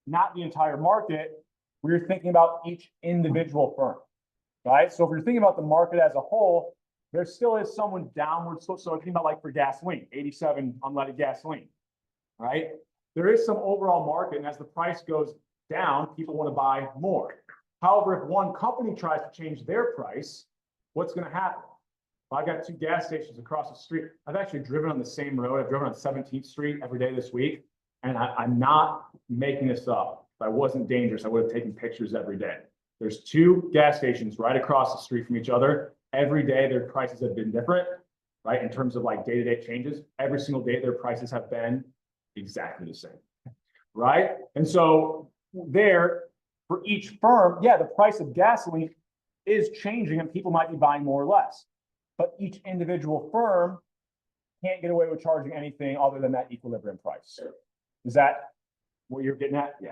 not the entire market, we were thinking about each individual firm, right? So if you're thinking about the market as a whole, there still is someone downward. So thinking about like for gasoline, 87 unleaded gasoline, right? There is some overall market, and as the price goes down, people want to buy more. However, if one company tries to change their price, what's going to happen? Well, I've got 2 gas stations across the street. I've actually driven on the same road. I've driven on 17th Street every day this week. And I'm not making this up. If I wasn't dangerous, I would have taken pictures every day. There's 2 gas stations right across the street from each other. Every day their prices have been different, right? In terms of like day-to-day changes. Every single day their prices have been exactly the same, right? And so there, for each firm, yeah, the price of gasoline is changing and people might be buying more or less. But each individual firm can't get away with charging anything other than that equilibrium price. Is that what you're getting at? Yeah.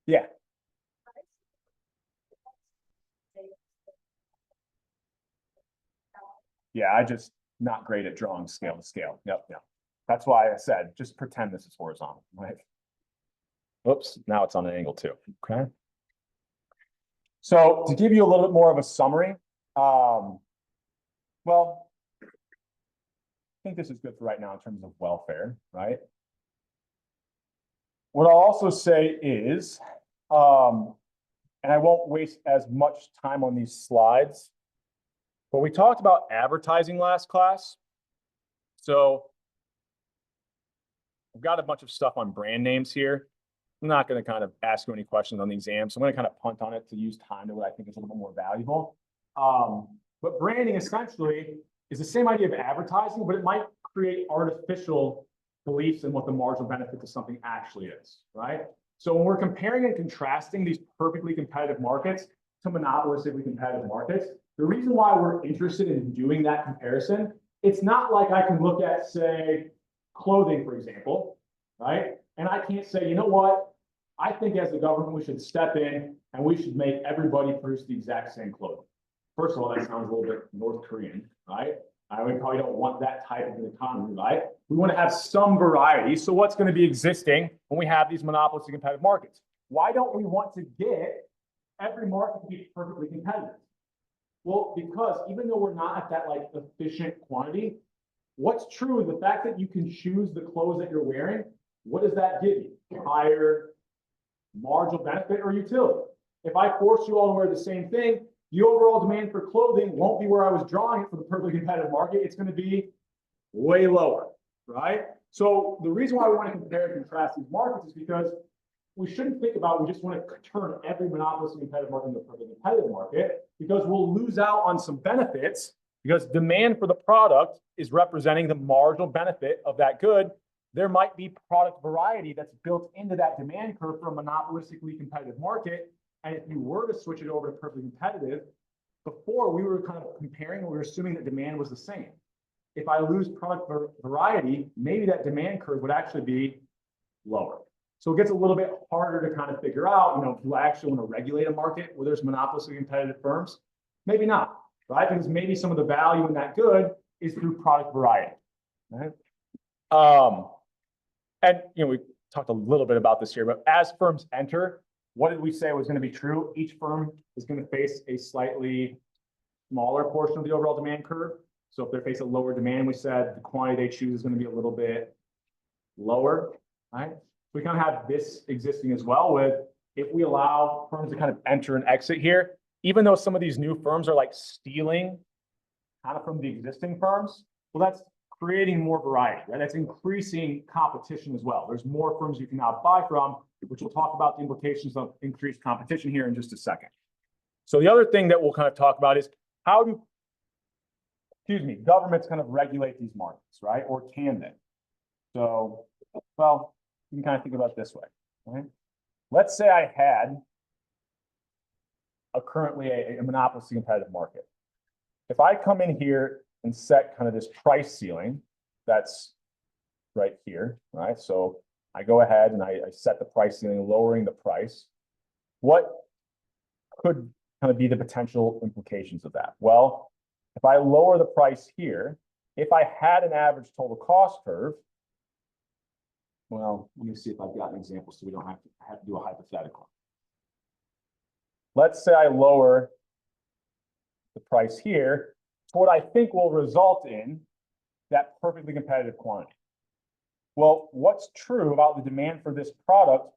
Yeah. Yeah, I just not great at drawing scale to scale. Yep, yeah. That's why I said just pretend this is horizontal, right? Oops, now it's on an angle too. Okay. So to give you a little bit more of a summary, well, I think this is good for right now in terms of welfare, right? What I'll also say is, and I won't waste as much time on these slides, but we talked about advertising last class. So I've got a bunch of stuff on brand names here. I'm not going to kind of ask you any questions on the exam, so I'm going to kind of punt on it to use time to what I think is a little bit more valuable. But branding essentially is the same idea of advertising, but it might create artificial beliefs in what the marginal benefit to something actually is, right? So when we're comparing and contrasting these perfectly competitive markets to monopolistically competitive markets, the reason why we're interested in doing that comparison, it's not like I can look at, say, clothing, for example, right? And I can't say, you know what? I think as a government, we should step in and we should make everybody produce the exact same clothing. First of all, that sounds a little bit North Korean, right? We probably don't want that type of an economy, right? We want to have some variety. So what's going to be existing when we have these monopolistic competitive markets? Why don't we want to get every market can be perfectly competitive? Well, because even though we're not at that like efficient quantity, what's true is the fact that you can choose the clothes that you're wearing. What does that give you? Higher marginal benefit or utility. If I force you all to wear the same thing, the overall demand for clothing won't be where I was drawing it for the perfectly competitive market. It's going to be way lower, right? So the reason why we want to compare and contrast these markets is because we shouldn't think about, we just want to turn every monopolistic competitive market into a perfectly competitive market, because we'll lose out on some benefits because demand for the product is representing the marginal benefit of that good. There might be product variety that's built into that demand curve for a monopolistically competitive market. And if you were to switch it over to perfectly competitive, before we were kind of comparing, we were assuming that demand was the same. If I lose product variety, maybe that demand curve would actually be lower. So it gets a little bit harder to kind of figure out, do I actually want to regulate a market where there's monopolistically competitive firms? Maybe not, right? Because maybe some of the value in that good is through product variety, right? And we talked a little bit about this here, but as firms enter, what did we say was going to be true? Each firm is going to face a slightly smaller portion of the overall demand curve. So if they face a lower demand, we said the quantity they choose is going to be a little bit lower, right? We kind of have this existing as well with, if we allow firms to kind of enter and exit here, even though some of these new firms are like stealing kind of from the existing firms, well, that's creating more variety, right? That's increasing competition as well. There's more firms you can now buy from, which we'll talk about the implications of increased competition here in just a second. So the other thing that we'll kind of talk about is how do, governments kind of regulate these markets, right? Or can they? So, well, you can kind of think about it this way, right? Let's say I had currently a monopolistic competitive market. If I come in here and set kind of this price ceiling, that's right here, right? So I go ahead and I set the price ceiling, lowering the price. What could kind of be the potential implications of that? Well, if I lower the price here, if I had an average total cost curve, well, let me see if I've got an example so we don't have to do a hypothetical. Let's say I lower the price here to what I think will result in that perfectly competitive quantity. Well, what's true about the demand for this product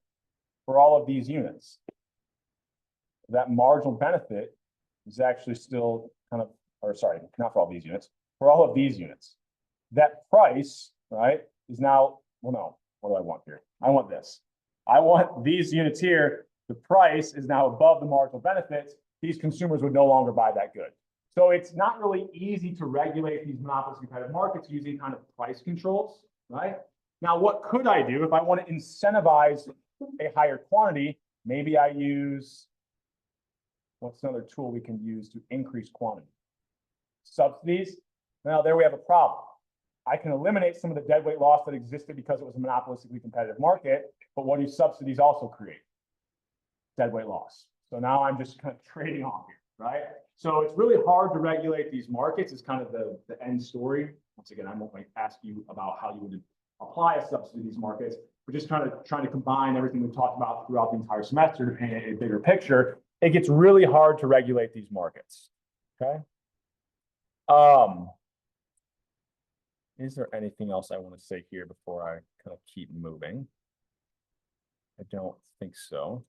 for all of these units? That marginal benefit is actually still kind of, or sorry, not for all these units, for all of these units. That price, right, is now, well, no, what do I want here? I want this. I want these units here. The price is now above the marginal benefits. These consumers would no longer buy that good. So it's not really easy to regulate these monopolistic competitive markets using kind of price controls, right? Now, what could I do if I want to incentivize a higher quantity? Maybe I use, what's another tool we can use to increase quantity? Subsidies. Now, there we have a problem. I can eliminate some of the deadweight loss that existed because it was a monopolistically competitive market, but what do subsidies also create? Deadweight loss. So now I'm just kind of trading off here, right? So it's really hard to regulate these markets. It's kind of the end story. Once again, I won't ask you about how you would apply a subsidy to these markets. We're just trying to combine everything we've talked about throughout the entire semester to paint a bigger picture. It gets really hard to regulate these markets. Okay. Is there anything else I want to say here before I kind of keep moving? I don't think so.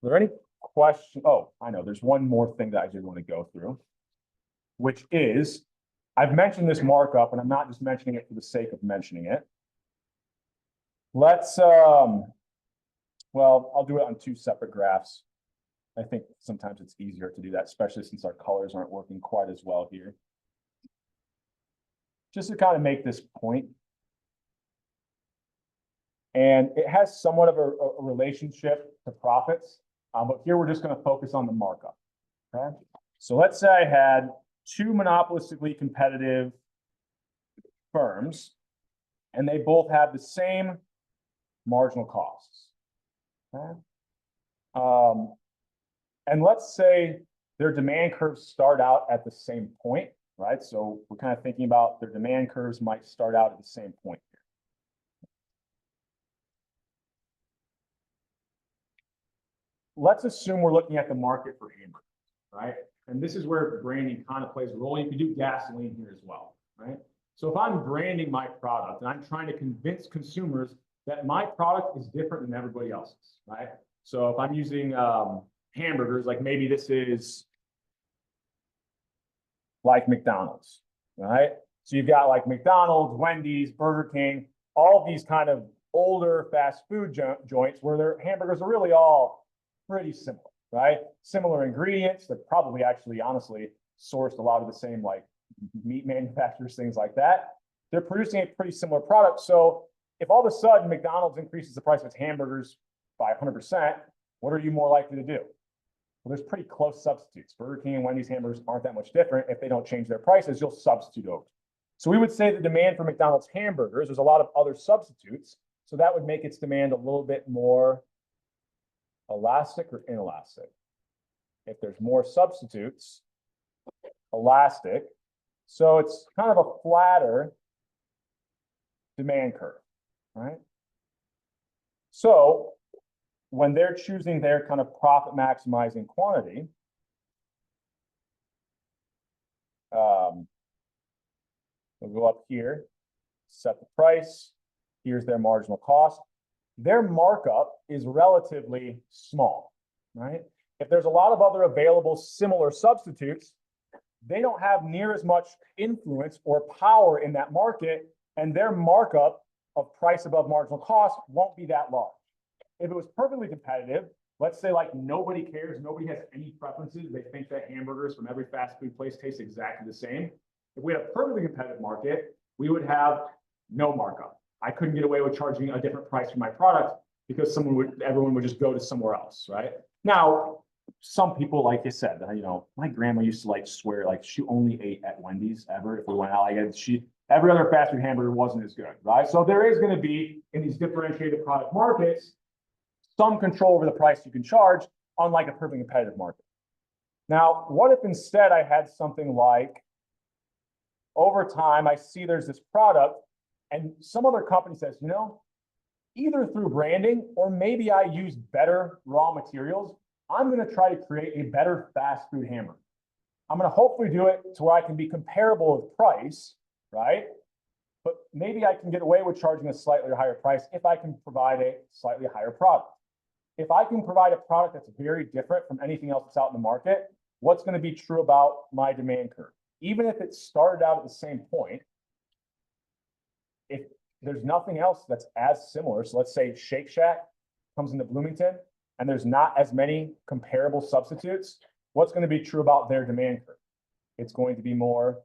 Are there any questions? Oh, I know there's one more thing that I did want to go through, which is, I've mentioned this markup and I'm not just mentioning it for the sake of mentioning it. Let's, well, I'll do it on two separate graphs. I think sometimes it's easier to do that, especially since our colors aren't working quite as well here. Just to kind of make this point. And it has somewhat of a relationship to profits, but here we're just going to focus on the markup. Okay. So let's say I had two monopolistically competitive firms, and they both have the same marginal costs. Okay. And let's say their demand curves start out at the same point, right? So we're kind of thinking about their demand curves might start out at the same point here. let's assume we're looking at the market for hamburgers, right? And this is where branding kind of plays a role. You can do gasoline here as well, right? So if I'm branding my product and I'm trying to convince consumers that my product is different than everybody else's, right? So if I'm using hamburgers, like maybe this is like McDonald's, right? So you've got like McDonald's, Wendy's, Burger King, all of these kind of older fast food joints where their hamburgers are really all pretty similar, right? Similar ingredients. They're probably actually, honestly, sourced a lot of the same like meat manufacturers, things like that. They're producing a pretty similar product. So if all of a sudden McDonald's increases the price of its hamburgers by 100%, what are you more likely to do? Well, there's pretty close substitutes. Burger King and Wendy's hamburgers aren't that much different. If they don't change their prices, you'll substitute over. So we would say the demand for McDonald's hamburgers, there's a lot of other substitutes. So that would make its demand a little bit more elastic or inelastic. If there's more substitutes, elastic. So it's kind of a flatter demand curve, right? So when they're choosing their kind of profit maximizing quantity, we'll go up here, set the price. Here's their marginal cost. Their markup is relatively small, right? If there's a lot of other available similar substitutes, they don't have near as much influence or power in that market, and their markup of price above marginal cost won't be that large. If it was perfectly competitive, let's say like nobody cares, nobody has any preferences, they think that hamburgers from every fast food place taste exactly the same. If we had a perfectly competitive market, we would have no markup. I couldn't get away with charging a different price for my product because everyone would just go to somewhere else, right? Now, some people, like I said, you know, my grandma used to like swear like she only ate at Wendy's ever if we went out. Like every other fast food hamburger wasn't as good, right? So there is going to be in these differentiated product markets some control over the price you can charge, unlike a perfectly competitive market. Now, what if instead I had something like over time I see there's this product and some other company says, you know, either through branding or maybe I use better raw materials, I'm going to try to create a better fast food hamburger. I'm going to hopefully do it to where I can be comparable with price, right? But maybe I can get away with charging a slightly higher price if I can provide a slightly higher product. If I can provide a product that's very different from anything else that's out in the market, what's going to be true about my demand curve? Even if it started out at the same point, if there's nothing else that's as similar, so let's say Shake Shack comes into Bloomington and there's not as many comparable substitutes, what's going to be true about their demand curve? It's going to be more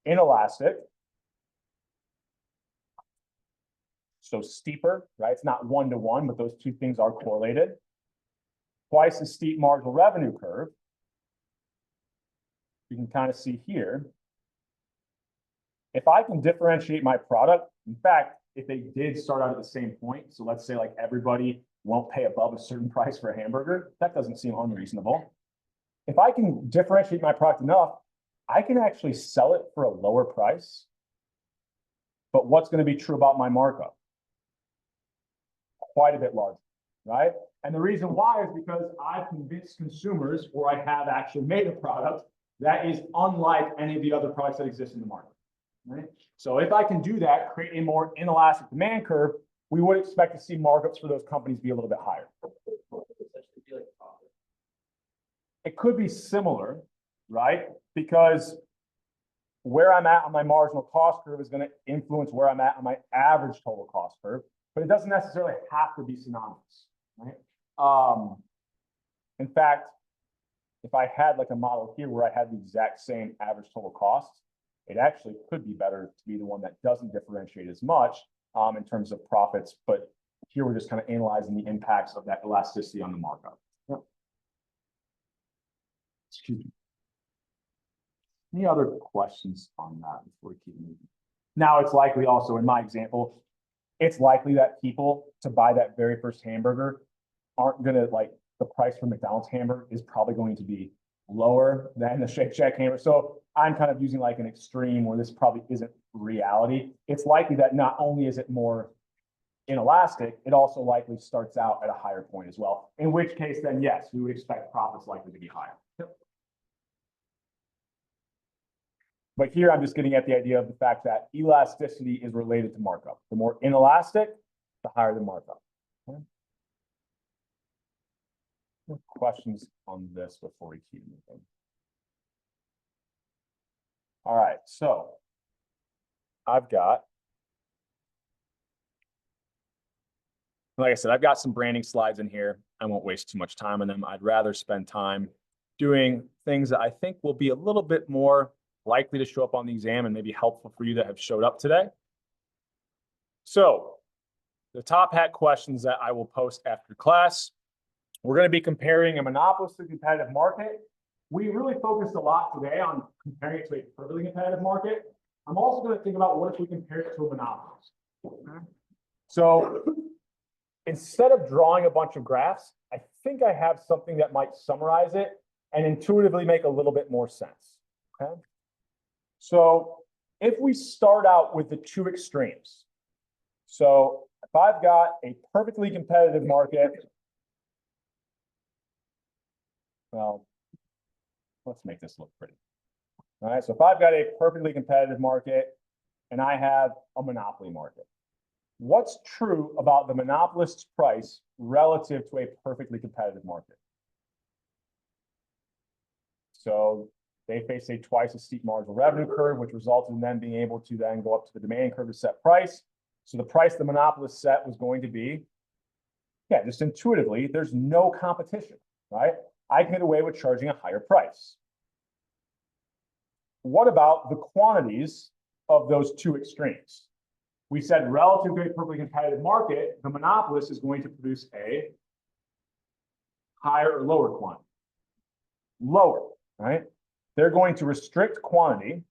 inelastic. So steeper, right? It's not one-to-one, but those two things are correlated. Twice as steep marginal revenue curve. You can kind of see here. If I can differentiate my product, in fact, if they did start out at the same point, so let's say like everybody won't pay above a certain price for a hamburger, that doesn't seem unreasonable. If I can differentiate my product enough, I can actually sell it for a lower price. But what's going to be true about my markup? Quite a bit larger, right? And the reason why is because I've convinced consumers, or I have actually made a product that is unlike any of the other products that exist in the market, right? So if I can do that, create a more inelastic demand curve, we would expect to see markups for those companies be a little bit higher. It could be similar, right? Because where I'm at on my marginal cost curve is going to influence where I'm at on my average total cost curve, but it doesn't necessarily have to be synonymous, right? In fact, if I had like a model here where I had the exact same average total cost, it actually could be better to be the one that doesn't differentiate as much in terms of profits, but here we're just kind of analyzing the impacts of that elasticity on the markup. Yep. Excuse me. Any other questions on that before we keep moving? Now, it's likely also in my example, it's likely that people to buy that very first hamburger aren't going to like the price for McDonald's hamburger is probably going to be lower than the Shake Shack hamburger. So I'm kind of using like an extreme where this probably isn't reality. It's likely that not only is it more inelastic, it also likely starts out at a higher point as well. In which case, then yes, we would expect profits likely to be higher. But here I'm just getting at the idea of the fact that elasticity is related to markup. The more inelastic, the higher the markup. Okay. Questions on this before we keep moving? All right, so I've got, like I said, I've got some branding slides in here. I won't waste too much time on them. I'd rather spend time doing things that I think will be a little bit more likely to show up on the exam and maybe helpful for you that have showed up today. So the top hat questions that I will post after class, we're going to be comparing a monopolistic competitive market. We really focused a lot today on comparing it to a perfectly competitive market. I'm also going to think about what if we compare it to a monopolist. So instead of drawing a bunch of graphs, I think I have something that might summarize it and intuitively make a little bit more sense. Okay. So if we start out with the two extremes, so if I've got a perfectly competitive market, well, let's make this look pretty. All right, so if I've got a perfectly competitive market and I have a monopoly market, what's true about the monopolist's price relative to a perfectly competitive market? So they face a twice as steep marginal revenue curve, which resulted in them being able to then go up to the demand curve to set price. So the price the monopolist set was going to be, yeah, just intuitively, there's no competition, right? I can get away with charging a higher price. What about the quantities of those two extremes? We said relative to a perfectly competitive market, the monopolist is going to produce a higher or lower quantity. Lower, right? They're going to restrict quantity,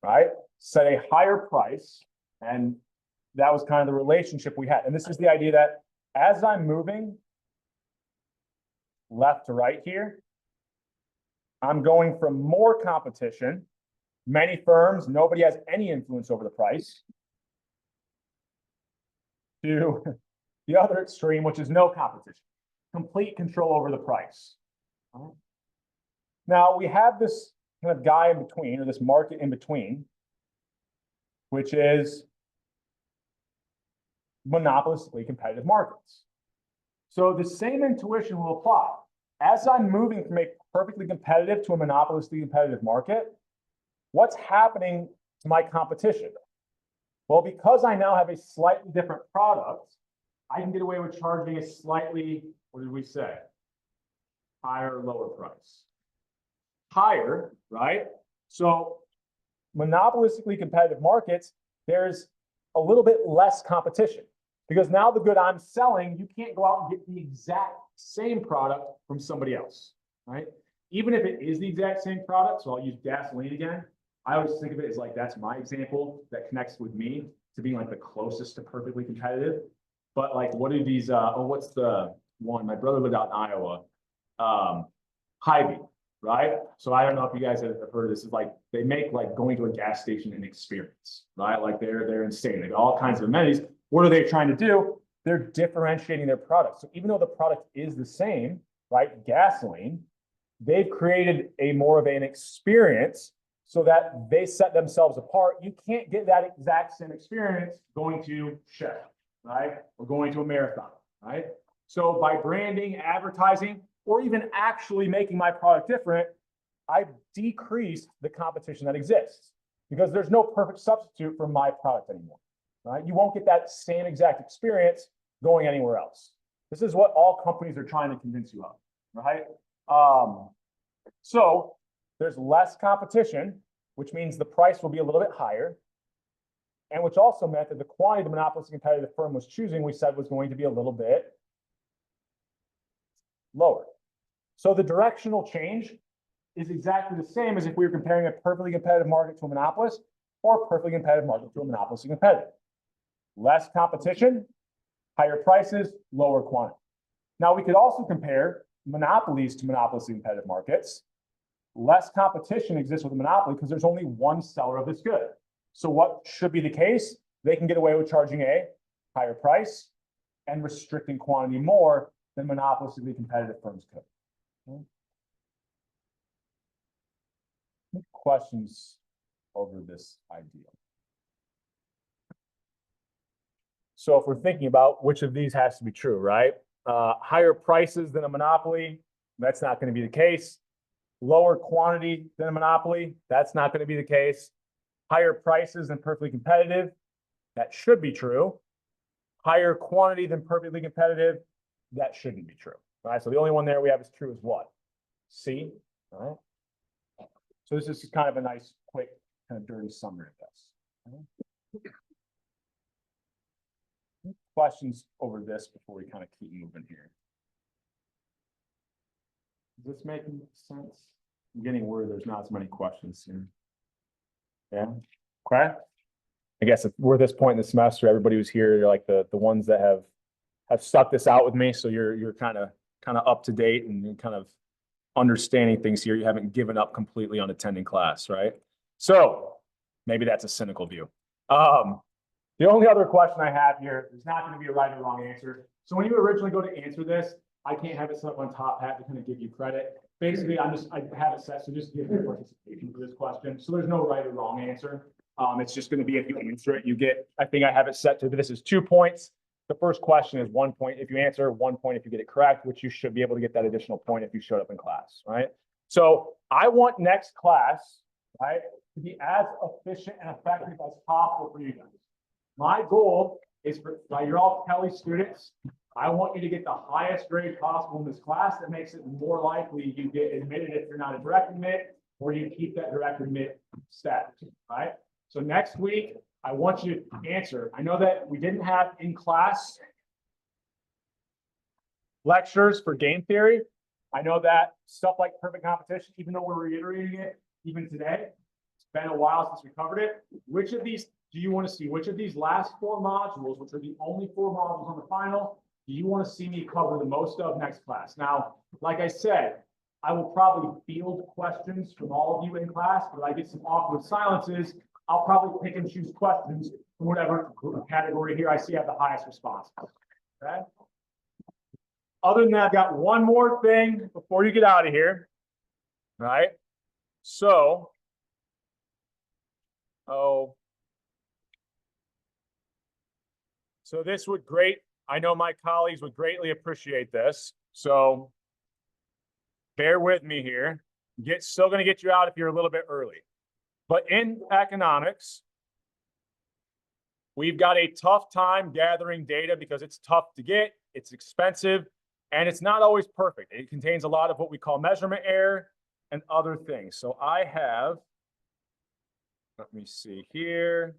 right? Set a higher price. And that was kind of the relationship we had. And this is the idea that as I'm moving left to right here, I'm going from more competition, many firms, nobody has any influence over the price, to the other extreme, which is no competition, complete control over the price. Now we have this kind of guy in between, or this market in between, which is monopolistically competitive markets. So the same intuition will apply. As I'm moving from a perfectly competitive to a monopolistically competitive market, what's happening to my competition? Well, because I now have a slightly different product, I can get away with charging a slightly, what did we say? Higher or lower price? Higher, right? So monopolistically competitive markets, there's a little bit less competition because now the good I'm selling, you can't go out and get the exact same product from somebody else, right? Even if it is the exact same product, so I'll use gasoline again. I always think of it as like, that's my example that connects with me to being like the closest to perfectly competitive. But like, what are these, what's the one? My brother lived out in Iowa, Hy-Vee, right? So I don't know if you guys have heard of this. It's like, they make like going to a gas station an experience, right? Like they're insane. They got all kinds of amenities. What are they trying to do? They're differentiating their product. So even though the product is the same, right? Gasoline, they've created a more of an experience so that they set themselves apart. You can't get that exact same experience going to Shell, right? Or going to a marathon, right? So by branding, advertising, or even actually making my product different, I've decreased the competition that exists because there's no perfect substitute for my product anymore, right? You won't get that same exact experience going anywhere else. This is what all companies are trying to convince you of, right? So there's less competition, which means the price will be a little bit higher, and which also meant that the quantity the monopolistic competitive firm was choosing, we said, was going to be a little bit lower. So the directional change is exactly the same as if we were comparing a perfectly competitive market to a monopolist or a perfectly competitive market to a monopolistic competitive. Less competition, higher prices, lower quantity. Now we could also compare monopolies to monopolistic competitive markets. Less competition exists with a monopoly because there's only one seller of this good. So what should be the case? They can get away with charging a higher price, and restricting quantity more than monopolistically competitive firms could. Okay. Any questions over this idea? So if we're thinking about which of these has to be true, right? Higher prices than a monopoly, that's not going to be the case. Lower quantity than a monopoly, that's not going to be the case. Higher prices than perfectly competitive, that should be true. Higher quantity than perfectly competitive, that shouldn't be true. All right, so the only one there we have is true is what? C. All right. So this is kind of a nice, quick, kind of dirty summary of this. All right. Questions over this before we kind of keep moving here? Is this making sense? I'm getting worried there's not as many questions here. Yeah. Okay. I guess if we're at this point in the semester, everybody who's here, you're like the ones that have stuck this out with me. So you're kind of up to date and you're kind of understanding things here. You haven't given up completely on attending class, right? So maybe that's a cynical view. The only other question I have here, there's not going to be a right or wrong answer. So when you originally go to answer this, I can't have it set up on top hat to kind of give you credit. Basically, I have it set, so just give me participation for this question. So there's no right or wrong answer. It's just going to be if you answer it, you get, I think I have it set to this is 2 points. The first question is 1 point if you answer, 1 point if you get it correct, which you should be able to get that additional point if you showed up in class, right? So I want next class, right, to be as efficient and effective as possible for you guys. My goal is for, you're all Kelly students, I want you to get the highest grade possible in this class. That makes it more likely you get admitted if you're not a direct admit, or you keep that direct admit status, right? So next week, I want you to answer. I know that we didn't have in class lectures for game theory. I know that stuff like perfect competition, even though we're reiterating it, even today, it's been a while since we covered it. Which of these do you want to see? Which of these last 4 modules, which are the only 4 modules on the final, do you want to see me cover the most of next class? Now, like I said, I will probably field questions from all of you in class, but I get some awkward silences. I'll probably pick and choose questions from whatever category here I see have the highest response. Okay. Other than that, I've got one more thing before you get out of here. All right. So, so this would I know my colleagues would greatly appreciate this. So bear with me here. Still going to get you out if you're a little bit early. But in economics, we've got a tough time gathering data because it's tough to get, it's expensive, and it's not always perfect. It contains a lot of what we call measurement error and other things. So I have, let me see here.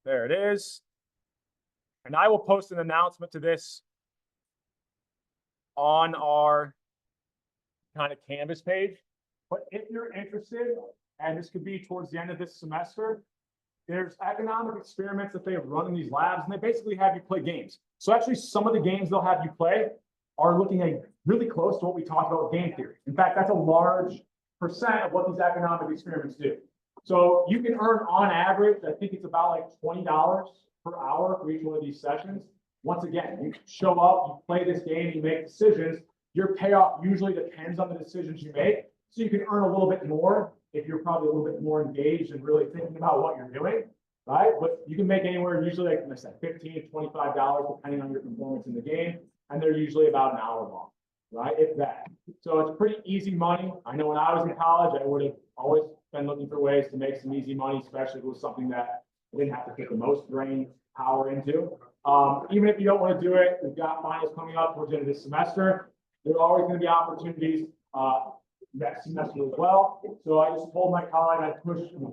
There it is. And I will post an announcement to this on our kind of Canvas page. But if you're interested, and this could be towards the end of this semester, there's economic experiments that they have run in these labs, and they basically have you play games. So actually, some of the games they'll have you play are looking at really close to what we talked about with game theory. In fact, that's a large percent of what these economic experiments do. So you can earn on average, I think it's about like $20 per hour for each one of these sessions. Once again, you show up, you play this game, you make decisions. Your payoff usually depends on the decisions you make. So you can earn a little bit more if you're probably a little bit more engaged and really thinking about what you're doing, right? But you can make anywhere usually, like I said, $15 to $25, depending on your performance in the game. And they're usually about an hour long, right? If that. So it's pretty easy money. I know when I was in college, I would have always been looking for ways to make some easy money, especially if it was something that I didn't have to put the most brain power into. Even if you don't want to do it, we've got finals coming up towards the end of this semester. There are always going to be opportunities next semester as well. So I just told my colleague I'd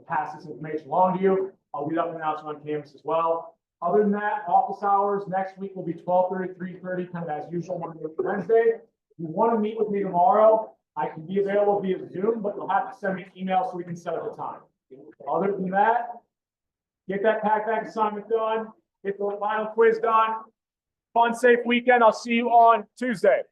pass this information along to you. I'll get up and announcement on campus as well. Other than that, office hours next week will be 12:30, 3:30, kind of as usual, Monday through Wednesday. If you want to meet with me tomorrow, I can be available via Zoom, but you'll have to send me an email so we can set up a time. Other than that, get that pack assignment done, get the final quiz done. Fun, safe weekend. I'll see you on Tuesday.